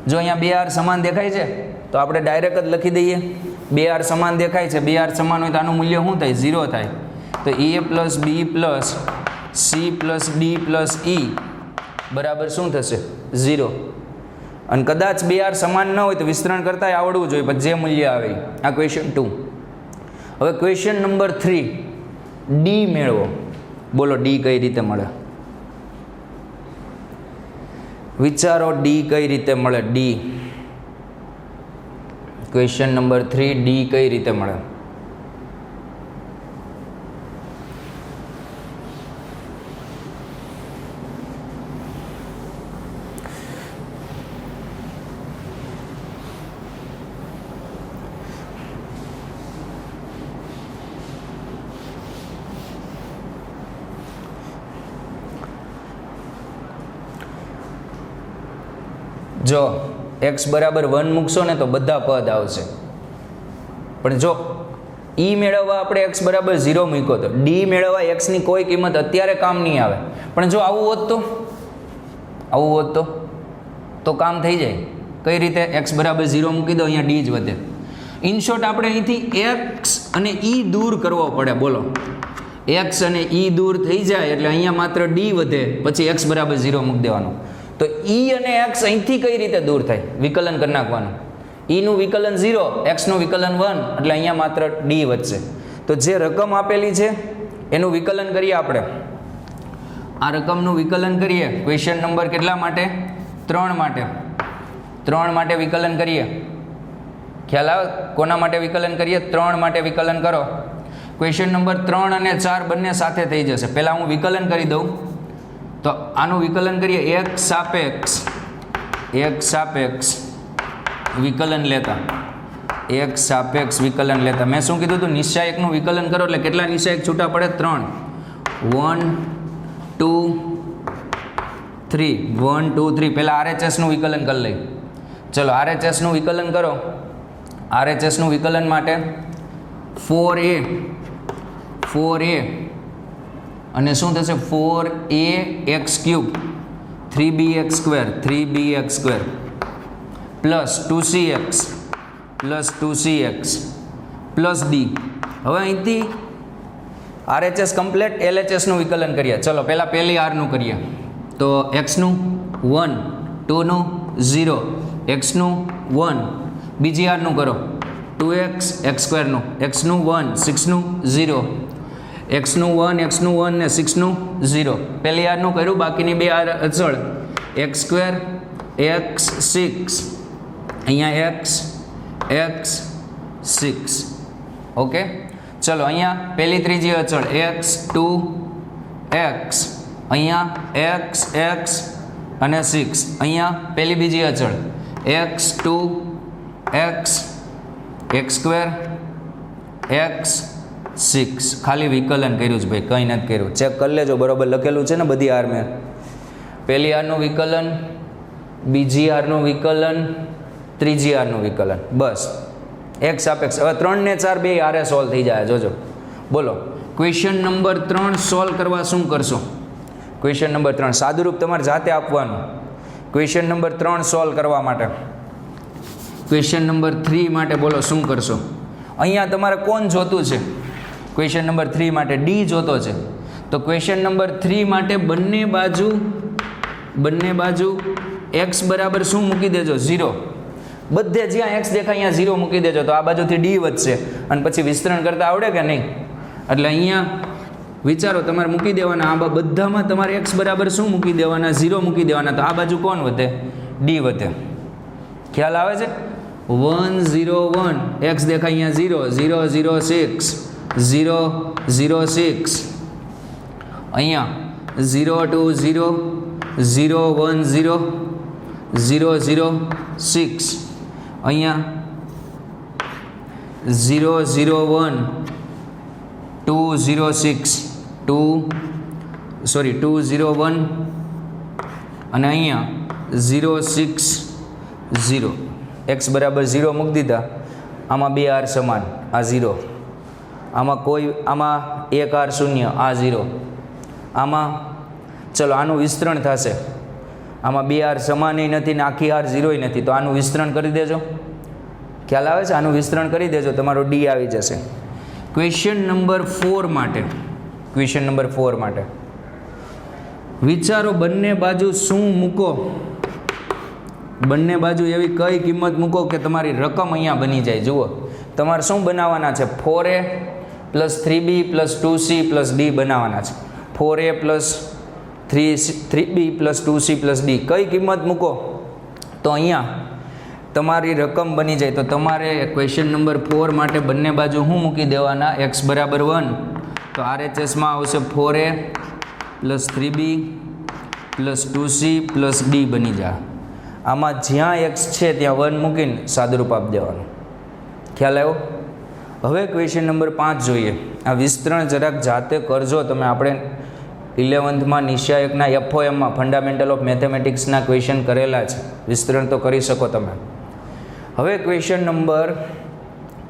જો અહીંયા 2 હાર સમાન દેખાય છે તો આપણે ડાયરેક્ટ જ લખી દઈએ 2 હાર સમાન દેખાય છે. 2 હાર સમાન હોય તો આનું મૂલ્ય શું થાય? 0 થાય. તો a plus b plus c plus d plus e બરાબર શું થશે? 0. અને કદાચ 2 હાર સમાન ન હોય તો વિસ્તરણ કરતા આવડવું જોઈએ, પછી જે મૂલ્ય આવે. આ ક્વેશ્ચન 2. હવે ક્વેશ્ચન નંબર 3, d મેળવો. બોલો d કઈ રીતે મળે? વિચારો d કઈ રીતે મળે? d ક્વેશ્ચન નંબર 3, d કઈ રીતે મળે? જો x બરાબર 1 મૂકશો ને તો બધા પદ આવશે. પણ જો e મેળવવા આપણે x બરાબર 0 મૂક્યો તો d મેળવવા x ની કોઈ કિંમત અત્યારે કામ નહીં આવે. પણ જો આવું હોત તો કામ થઈ જાય. કઈ રીતે? x બરાબર 0 મૂકી દો, અહીંયા d જ વધે. ઇન શોર્ટ આપણે અહીંથી x અને e દૂર કરવો પડે. બોલો એક્સ અને ઈ દૂર થઈ જાય એટલે અહીંયા માત્ર ડી વધે, પછી એક્સ બરાબર 0 મૂકી દેવાનું. તો ઈ અને એક્સ અહીંથી કઈ રીતે દૂર થાય? વિકલન કરી નાખવાનું. ઈનું વિકલન 0, એક્સનું વિકલન 1, એટલે અહીંયા માત્ર ડી વધશે. તો જે રકમ આપેલી છે એનું વિકલન કરીએ આપણે. આ રકમનું વિકલન કરીએ. ક્વેશ્ચન નંબર કેટલા માટે? 3 માટે. 3 માટે વિકલન કરીએ. ખ્યાલ આવે? કોના માટે વિકલન કરીએ? 3 માટે વિકલન કરો. ક્વેશ્ચન નંબર 3 અને 4 બંને સાથે થઈ જશે. પહેલાં હું વિકલન કરી દઉં. તો આનું વિકલન કરીએ. એક સાપેક્ષ વિકલન લેતા. એક સાપેક્ષ વિકલન લેતા. મેં શું કીધું હતું? નિશ્ચાયકનું વિકલન કરો એટલે કેટલા નિશ્ચાયક છૂટા પડે? 3. 1 2 3. 1 2 3. પહેલાં RHSનું વિકલન કરી લઈએ. ચલો RHSનું વિકલન કરો. RHSનું વિકલન માટે 4a અને શું થશે? 4ax³ 3bx² plus 2cx plus d. હવે અહીંથી RHS કમ્પ્લીટ. LHSનું વિકલન કરીએ. ચલો પહેલાં પહેલી આરનું કરીએ. તો એક્સનું 1, 2નું 0, એક્સનું 1. બીજી આરનું કરો. 2x x²નું, એક્સનું 1, 6નું 0, એક્સનું 1 ને 6નું 0. પહેલી આરનું કર્યું. બાકીની બે આર અચળ. x² x6, અહીંયા x 6. ઓકે. ચલો અહીંયા પહેલી ત્રીજી અચળ x2 x, અહીંયા x અને 6. અહીંયા પહેલી બીજી અચળ x2 x x² x 6. ખાલી વિકલન કર્યું છે ભાઈ, કંઈ નથી કર્યું. ચેક કરી લેજો, બરાબર લખેલું છે ને બધી આર મેં. પહેલી આરનું વિકલન, બીજી આરનું વિકલન, ત્રીજી આરનું વિકલન. બસ એક સાપેક્ષ. હવે 3 ને 4 બે આરે સોલ્વ થઈ જાય. જોજો. બોલો ક્વેશ્ચન નંબર 3 સોલ્વ કરવા શું કરશો? ક્વેશ્ચન નંબર 3 સાદુરૂપ તમારે જાતે આપવાનું. ક્વેશ્ચન નંબર 3 સોલ્વ કરવા માટે ક્વેશ્ચન નંબર 3 માટે બોલો શું કરશો? અહીંયા તમારે કોણ જોતું છે? ક્વેશ્ચન નંબર 3 માટે ડી જોતો છે. તો ક્વેશ્ચન નંબર 3 માટે બંને બાજુ x બરાબર શું મૂકી દેજો? 0. બધે જ્યાં x દેખાય અહીંયા 0 મૂકી દેજો. તો આ બાજુથી ડી વધશે અને પછી વિસ્તરણ કરતા આવડે કે નહીં? એટલે અહીંયા વિચારો, તમારે મૂકી દેવાના. આ બધામાં તમારે x બરાબર શું મૂકી દેવાના? 0 મૂકી દેવાના. તો આ બાજુ કોણ વધે? ડી વધે. ખ્યાલ આવે છે? 1 0 1, x દેખાય અહીંયા 0 0 0 6 0 0 6, અહીંયા 0 2 0 0 1 0 0 0 6, અહીંયા 0 0 1 2 0 6 2 0 1 અને અહીંયા 0 6 0. x બરાબર 0 મૂકી દીધા. આમાં બે આર સમાન, આ 0. આમાં એક આર શૂન્ય, આ 0. આમાં ચલો આનું વિસ્તરણ થશે. આમાં બે આર સમાન નથી ને આખી આર 0 નથી. તો આનું વિસ્તરણ કરી દેજો. ખ્યાલ આવે છે? આનું વિસ્તરણ કરી દેજો, તમારો ડી આવી જશે. ક્વેશ્ચન નંબર 4 માટે વિચારો, બંને બાજુ શું મૂકો? બંને બાજુ એવી કઈ કિંમત મૂકો કે તમારી રકમ અહીંયા બની જાય? જુઓ, તમારે શું બનાવવાના છે? 4a plus 3b plus 2c plus d બનાવવાના છે. 4a plus 3b plus 2c plus d. કઈ કિંમત મૂકો તો અહીંયા તમારી રકમ બની જાય? તો તમારે ક્વેશ્ચન નંબર 4 માટે બંને બાજુ શું મૂકી દેવાના? x બરાબર 1. તો RHSમાં આવશે 4a plus 3b plus 2c plus d બની જાય. આમાં જ્યાં x છે ત્યાં 1 મૂકીને સાદુરૂપ આપી દેવાનું. ખ્યાલ આવ્યો? હવે ક્વેશ્ચન નંબર 5 જોઈએ. આ વિસ્તરણ જરાક જાતે કરજો તમે. આપણે 11th નિશ્ચાયકના FOMમાં ફંડામેન્ટલ ઓફ મેથેમેટિક્સના ક્વેશ્ચન કરેલા છે. વિસ્તરણ તો કરી શકો તમે. હવે ક્વેશ્ચન નંબર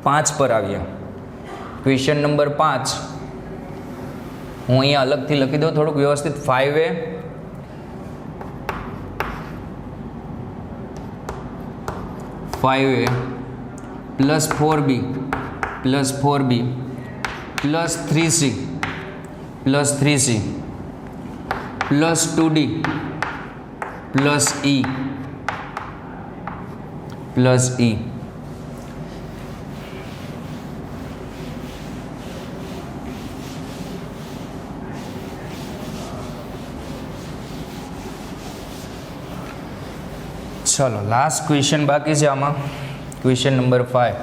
5 પર આવીએ. ક્વેશ્ચન નંબર 5 હું અહીંયા અલગથી લખી દઉં થોડુંક વ્યવસ્થિત. 5a plus 4b plus 3c plus 3c plus 2d plus e plus e. ચલો લાસ્ટ ક્વેશ્ચન બાકી છે આમાં, ક્વેશ્ચન નંબર 5.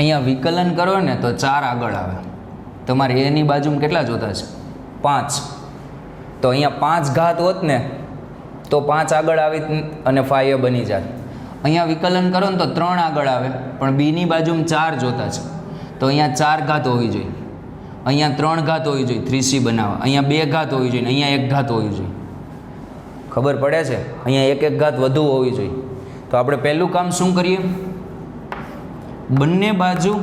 અહીંયા વિકલન કરો ને તો 4 આગળ આવે. તમારે એની બાજુમાં કેટલા જોતા છે? 5. તો અહીંયા 5 ઘાત હોત ને તો 5 આગળ આવી અને 5a બની જાય. અહીંયા વિકલન કરો ને તો 3 આગળ આવે, પણ બીની બાજુમાં 4 જોતા છે. તો અહીંયા 4 ઘાત હોવી જોઈએ, અહીંયા 3 ઘાત હોવી જોઈએ 3c બનાવવા, અહીંયા 2 ઘાત હોવી જોઈએ, અહીંયા 1 ઘાત હોવી જોઈએ. ખબર પડે છે? અહીંયા 1 ઘાત વધુ હોવી જોઈએ. તો આપણે પહેલું કામ શું કરીએ? બંને બાજુ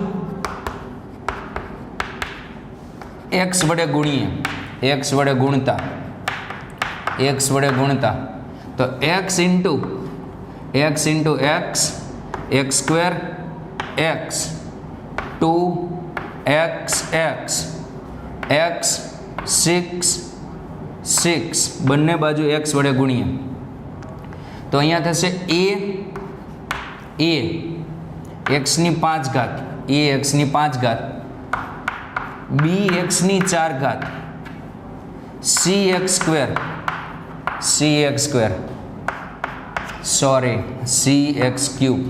x વડે ગુણીએ, x વડે ગુણતા, x વડે ગુણતા. તો x into x x square x 2xx x 6 બંને બાજુ x વડે ગુણીએ તો અહીંયા થશે a x ની 5 ઘાત, a x ની 5 ઘાત, b x ની 4 ઘાત, c x square sorry c x cube,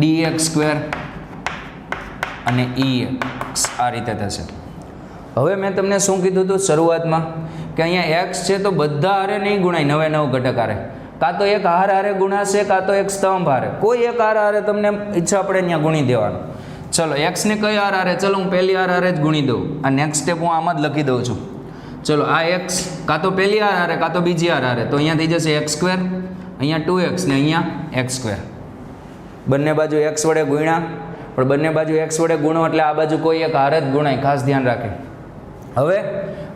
dx square અને ex. આ રીતે થશે. હવે મેં તમને શું કીધું હતું શરૂઆતમાં કે અહીંયા x છે તો બધા હારે નહીં ગુણાય, 9 ઘટક હારે. કાં તો એક હાર હારે ગુણાશે, કાં તો એક સ્તંભ હારે. કોઈ એક હાર હારે તમને ઈચ્છા પડે ત્યાં ગુણી દેવાનું. ચલો x ને કઈ હાર હારે? ચલો હું પહેલી હાર હારે જ ગુણી દઉં. આ નેક્સ્ટ સ્ટેપ હું આમાં જ લખી દઉં છું. ચલો આ x કાં તો પહેલી હાર હારે કાં તો બીજી હાર હારે, તો અહીંયા થઈ જશે x સ્ક્વેર, અહીંયા 2x ને અહીંયા x સ્ક્વેર. બંને બાજુ x વડે ગુણ્યા, પણ બંને બાજુ x વડે ગુણો એટલે આ બાજુ કોઈ એક હાર જ ગુણાય, ખાસ ધ્યાન રાખે. હવે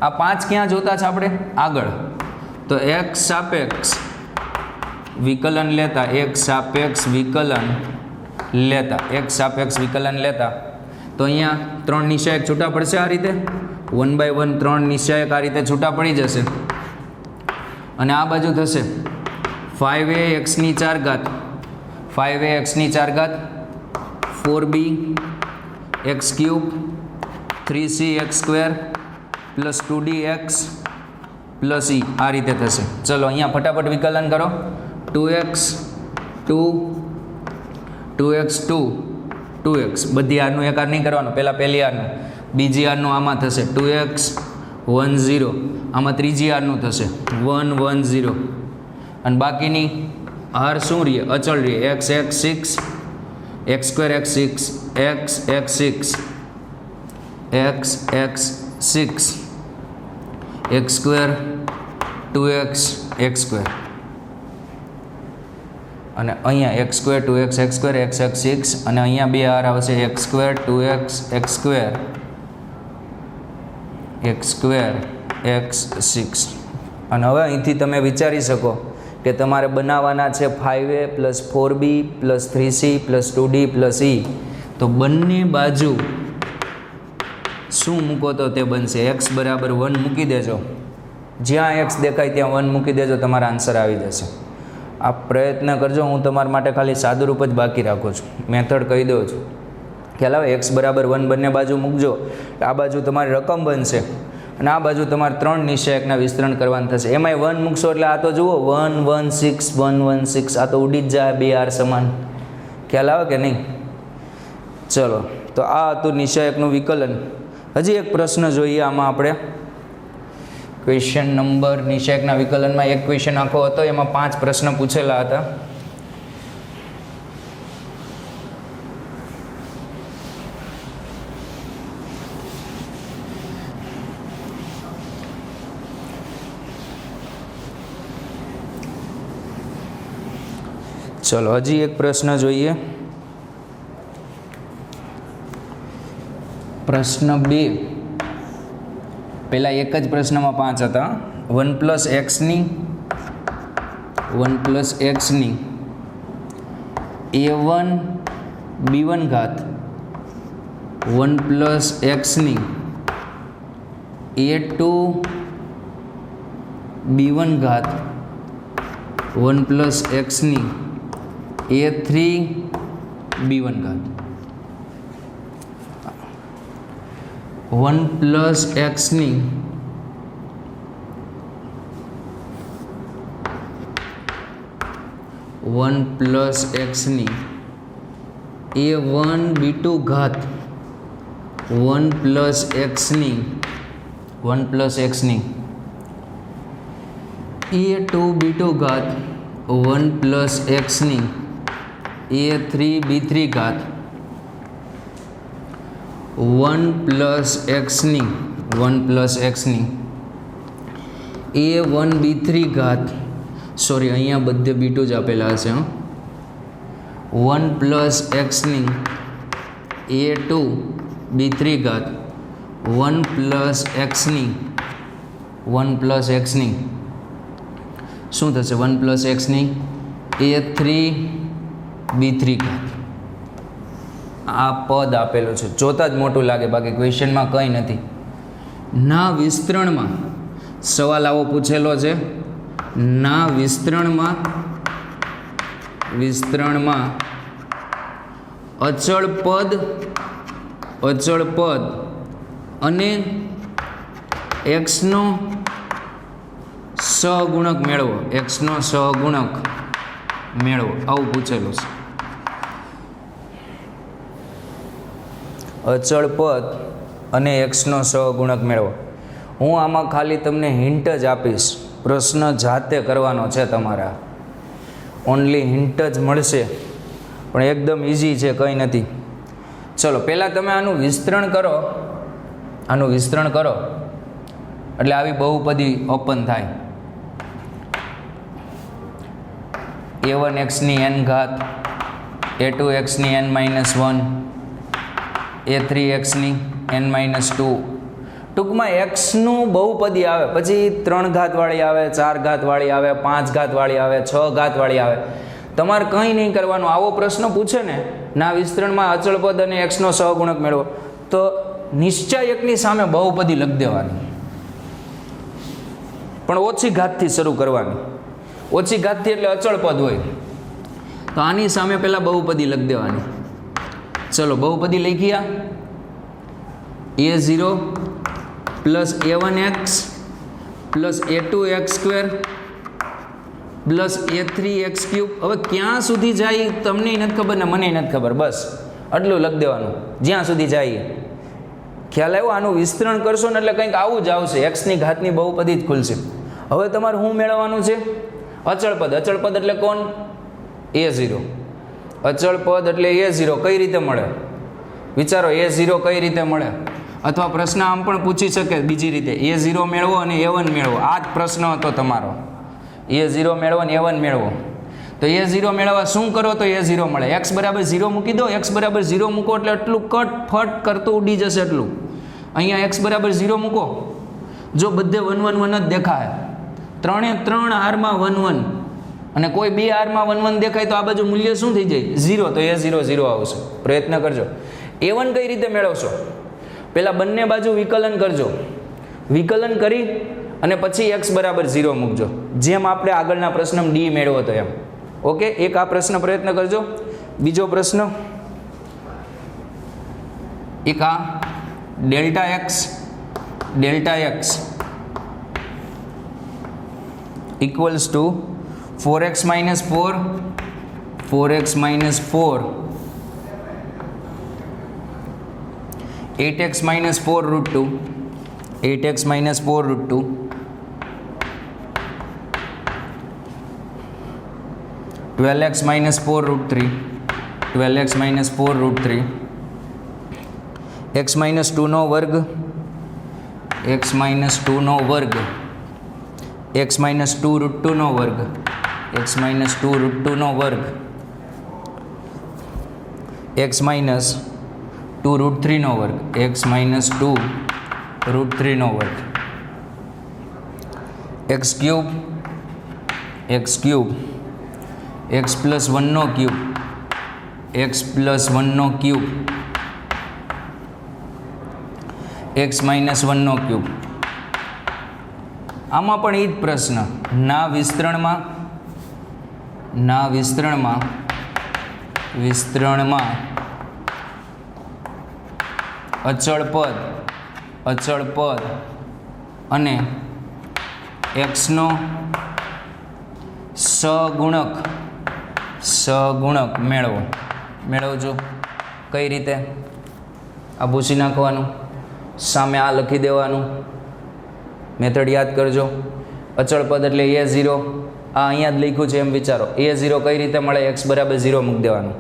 આ 5 ક્યાં જોતા છે આપણે? આગળ. તો x સાપેક્ષ વિકલન લેતા, x સાપેક્ષ વિકલન લેતા તો અહીંયા 3 નિશાયક છૂટા પડશે. આ રીતે 1/1 3 નિશાયક આ રીતે છૂટા પડી જશે. અને આ બાજુ થશે 5a x ની 4 ઘાત 4b x cube 3c x square plus 2dx plus e. આ રીતે થશે. ચલો અહીંયા ફટાફટ વિકલન કરો. 2x 2x બધી આરનું એક આર નહીં કરવાનું, પહેલાં પહેલી આરનું, બીજી આરનું આમાં થશે 2x 1 0, આમાં ત્રીજી આરનું થશે 1 1 0, અને બાકીની હાર શું રહીએ? અચળ રહીએ. x x 6 x square x 6 x x 6 x square 2x x square, અને અહીંયા x square 2x x square x x 6, અને અહીંયા બે હાર આવશે x square 2x x square x 6. અને હવે અહીંથી તમે વિચારી શકો કે તમારે બનાવવાના છે 5a plus 4b plus 3c plus 2d plus e. તો બંને બાજુ શું મૂકો તો તે બનશે x બરાબર 1 મૂકી દેજો. જ્યાં x દેખાય ત્યાં 1 મૂકી દેજો, તમારા આન્સર આવી જશે. આ પ્રયત્ન કરજો. હું તમારા માટે ખાલી સાદું રૂપ જ બાકી રાખું છું, મેથડ કહી દઉં છું. ખ્યાલ આવે? x બરાબર 1 બંને બાજુ મૂકજો, આ બાજુ તમારી રકમ બનશે અને આ બાજુ તમારે 3 નિશાયકના વિસ્તરણ કરવાનું થશે. એમાંય 1 મૂકશો એટલે આ તો જુઓ 1 1 6 1 1 6, આ તો ઉડી જ જાય, બે હાર સમાન. ખ્યાલ આવે કે નહીં? ચલો, તો આ હતું નિશાયકનું વિકલન. હજી એક પ્રશ્ન જોઈએ આમાં આપણે. ક્વેશ્ચન નંબર નિશાયકના વિકલનમાં એક ક્વેશ્ચન આખો હતો, એમાં 5 પ્રશ્ન પૂછેલા હતા. ચલો હજી એક પ્રશ્ન જોઈએ. પ્રશ્ન 2 પહેલાં એક જ પ્રશ્નમાં 5 હતા. 1 + x ની a1 b1 ઘાત 1 + x ની a2 b1 ઘાત 1 + x ની a3 b1 ઘાત 1 + x ની a1 b2 ઘાત 1 + x ની a2 b2 ઘાત 1 + x ની a3 b3 ઘાત 1 + x ની a1 b3 ઘાત સોરી અહીંયા બધે b2 જ આપેલા હશે 1 + x ની a2 b3 ઘાત 1 + xની શું થશે 1 + x ની a3 b3 ઘાત. આ પદ આપેલું છે, જોતા જ મોટું લાગે, બાકી ક્વેશ્ચનમાં કંઈ નથી. ના વિસ્તરણમાં સવાલ આવો પૂછેલો છે. ના વિસ્તરણમાં અચળ પદ અને xનો સહગુણક મેળવો. આવું પૂછેલું છે. અચળ પદ અને xનો સહગુણક મેળવો. હું આમાં ખાલી તમને હિન્ટ જ આપીશ, પ્રશ્ન જાતે કરવાનો છે તમારા. ઓનલી હિન્ટ જ મળશે, પણ એકદમ ઇઝી છે, કંઈ નથી. ચલો પહેલાં તમે આનું વિસ્તરણ કરો એટલે આવી બહુપદી ઓપન થાય. a1 x ની n ઘાત a2 x ની n - 1 a3 x ની n - 2. ટૂંકમાં એક્સનું બહુપદી આવે, પછી 3 ઘાતવાળી આવે, 4 ઘાતવાળી આવે, 5 ઘાતવાળી આવે, 6 ઘાતવાળી આવે. તમારે કંઈ નહીં કરવાનું. આવો પ્રશ્ન પૂછે ને, ના વિસ્તરણમાં અચળ પદ અને એક્સનો સહગુણક મેળવો, તો નિશ્ચયકની સામે બહુપદી લખી દેવાની, પણ ઓછી ઘાતથી શરૂ કરવાની. ઓછી ઘાતથી એટલે અચળ પદ હોય, તો આની સામે પહેલાં બહુપદી લખી દેવાની. ચલો બહુપદી લખ્યા. a0 + a1x + a2x² + a3x3. હવે ક્યાં સુધી જાય તમને નથી ખબર ને મને નથી ખબર, બસ આટલું લખી દેવાનું જ્યાં સુધી જાય. ખ્યાલ આવ્યો? આનું વિસ્તરણ કરશો ને એટલે કંઈક આવું જ આવશે, એક્સની ઘાતની બહુપદી જ ખુલશે. હવે તમારે શું મેળવવાનું છે? અચળ પદ. અચળ પદ એટલે કોણ? a0. અચળ પદ એટલે a0 કઈ રીતે મળે? વિચારો, a0 કઈ રીતે મળે? અથવા પ્રશ્ન આમ પણ પૂછી શકે બીજી રીતે, a0 મેળવો અને a1 મેળવો. આ જ પ્રશ્ન હતો તમારો, a0 મેળવો અને a1 મેળવો. તો a0 મેળવવા શું કરો તો a0 મળે? x = 0 મૂકી દો. x = 0 મૂકો એટલે એટલું કટ ફટ કરતું ઉડી જશે એટલું. અહીંયા x = 0 મૂકો, જો બધે 1 1 1 જ દેખાય, 3 હારમાં 1 1 અને કોઈ 2 હારમાં 1 1 દેખાય, તો આ બાજુ મૂલ્ય શું થઈ જાય? 0. તો a0 0 આવશે. પ્રયત્ન કરજો. a1 કઈ રીતે મેળવશો? પહેલાં બંને બાજુ વિકલન કરજો. વિકલન કરી અને પછી x = 0 મૂકજો, જેમ આપણે આગળના પ્રશ્નમાં d મેળવો તો એમ. ઓકે, એક આ પ્રશ્ન પ્રયત્ન કરજો. બીજો પ્રશ્ન, એક આ ΔX equals to 4x - 4 8x - 4 √2 8x - 4 √2 12x - 4 √3 12x - 4 √3 x - 2 નો વર્ગ x - 2 નો વર્ગ x - 2 √2 નો વર્ગ x - 2 √2 નો વર્ગ x - 2 2√3 વર્ગ, x માઇનસ 2√3 વર્ગ, x cube, x plus 1 cube, x plus 1 cube, x minus 1 cube. આમાં પણ એ જ પ્રશ્ન, ના વિસ્તરણમાં અચળ પદ અને એક્સનો સહગુણક મેળવજો. કઈ રીતે? આ ભૂસી નાખવાનું, સામે આ લખી દેવાનું. મેથડ યાદ કરજો. અચળ પદ એટલે a0, આ અહીંયા જ લખ્યું છે એમ વિચારો. a0 કઈ રીતે મળે? x બરાબર 0 મૂકી દેવાનું.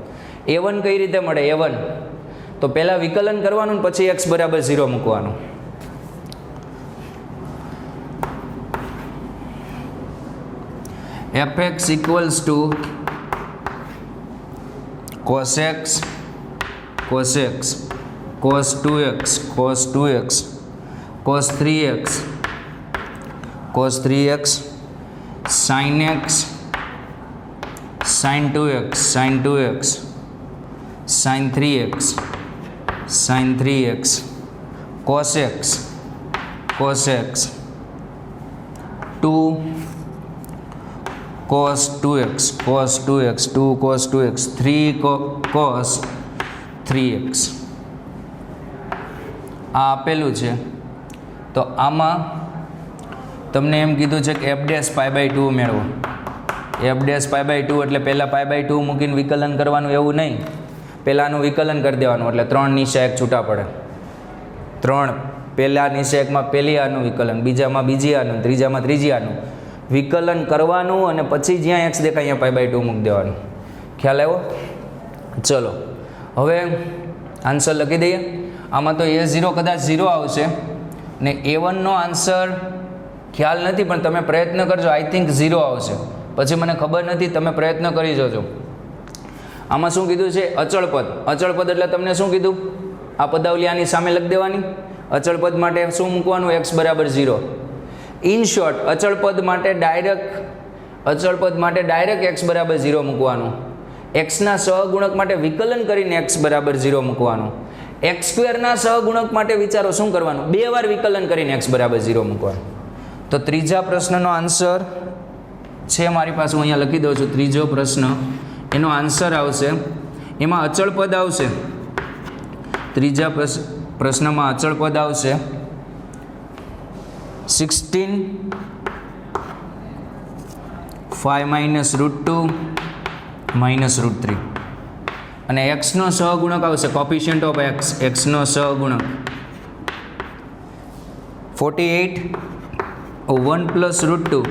a1 કઈ રીતે મળે? a1 તો પહેલાં વિકલન કરવાનું, પછી x બરાબર 0 મૂકવાનું. fx equals to cos x, cos 2x, cos 3x, sin x, sin 2x, sin 3x, cos x, 2 cos 2x, 2 cos 2x, 3 cos 3x. આ આપેલું છે. તો આમાં તમને એમ કીધું છે કે f'π/2 મેળવો. f'π/2 એટલે પહેલાં π/2 મૂકીને વિકલન કરવાનું એવું નહીં. પહેલાંનું વિકલન કરી દેવાનું એટલે 3 નિશા 1 છૂટા પડે. 3 પહેલા નિશા 1માં પહેલી આનું વિકલન, બીજામાં બીજી આનું, ત્રીજામાં ત્રીજી આનું વિકલન કરવાનું અને પછી જ્યાં x દેખાય અહીંયા π/2 મૂકી દેવાનું. ખ્યાલ આવ્યો? ચલો હવે આન્સર લખી દઈએ. આમાં તો a0 કદાચ 0 આવશે ને a1નો આન્સર ખ્યાલ નથી, પણ તમે પ્રયત્ન કરજો. આઈ થિંક 0 આવશે, પછી મને ખબર નથી, તમે પ્રયત્ન કરી જોજો. આમાં શું કીધું છે? અચળ પદ એટલે તમને શું કીધું? આ પદાવલી આની સામે લખી દેવાની. અચળ પદ માટે શું મૂકવાનું? x બરાબર 0. ઇન શોર્ટ અચળ પદ માટે ડાયરેક્ટ x બરાબર 0 મૂકવાનું. એક્સના સહગુણક માટે વિકલન કરીને x બરાબર 0 મૂકવાનું. x² ના સહગુણક માટે વિચારો શું કરવાનું? 2 વાર વિકલન કરીને x બરાબર 0 મૂકવાનું. તો ત્રીજા પ્રશ્નનો આન્સર છે મારી પાસે, હું અહીંયા લખી દઉં છું. ત્રીજો પ્રશ્ન એનો આન્સર આવશે, એમાં અચળ પદ આવશે. ત્રીજા પ્રશ્નમાં અચળ પદ આવશે 16 5 - √2 - અને એક્સનો સહગુણક આવશે કોફિશિયન્ટ ઓફ એક્સનો સહગુણક 48 1 + √2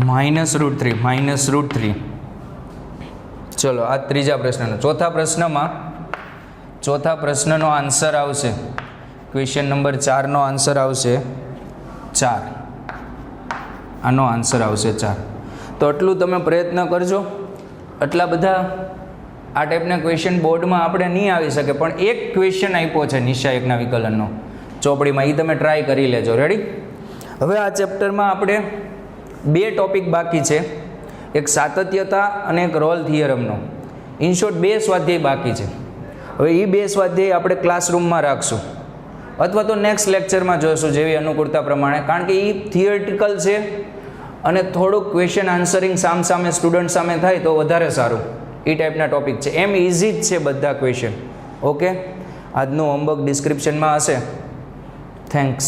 -√3 ચલો આ ત્રીજા પ્રશ્નનો. ચોથા પ્રશ્નનો આન્સર આવશે, ક્વેશ્ચન નંબર 4નો આન્સર આવશે 4. આનો આન્સર આવશે 4. તો આટલું તમે પ્રયત્ન કરજો. આટલા બધા આ ટાઈપના ક્વેશ્ચન બોર્ડમાં આપણે નહીં આવી શકે, પણ એક ક્વેશ્ચન આપ્યો છે નિશા 1ના વિકલનનો ચોપડીમાં, એ તમે ટ્રાય કરી લેજો. રેડી? હવે આ ચેપ્ટરમાં આપણે 2 ટોપિક બાકી છે, એક સાતત્યતા અને એક રોલ થિયરમનો. ઇન શોર્ટ 2 સ્વાધ્યાય બાકી છે. હવે એ 2 સ્વાધ્યાય આપણે ક્લાસરૂમમાં રાખશું અથવા તો નેક્સ્ટ લેક્ચરમાં જોઈશું જેવી અનુકૂળતા પ્રમાણે, કારણ કે એ થિયરિટિકલ છે અને થોડુંક ક્વેશ્ચન આન્સરિંગ સામે સ્ટુડન્ટ સામે થાય તો વધારે સારું. એ ટાઈપના ટોપિક છે. એમ ઇઝી જ છે બધા ક્વેશ્ચન. ઓકે, આજનું હોમવર્ક ડિસ્ક્રિપ્શનમાં હશે. થેન્ક્સ.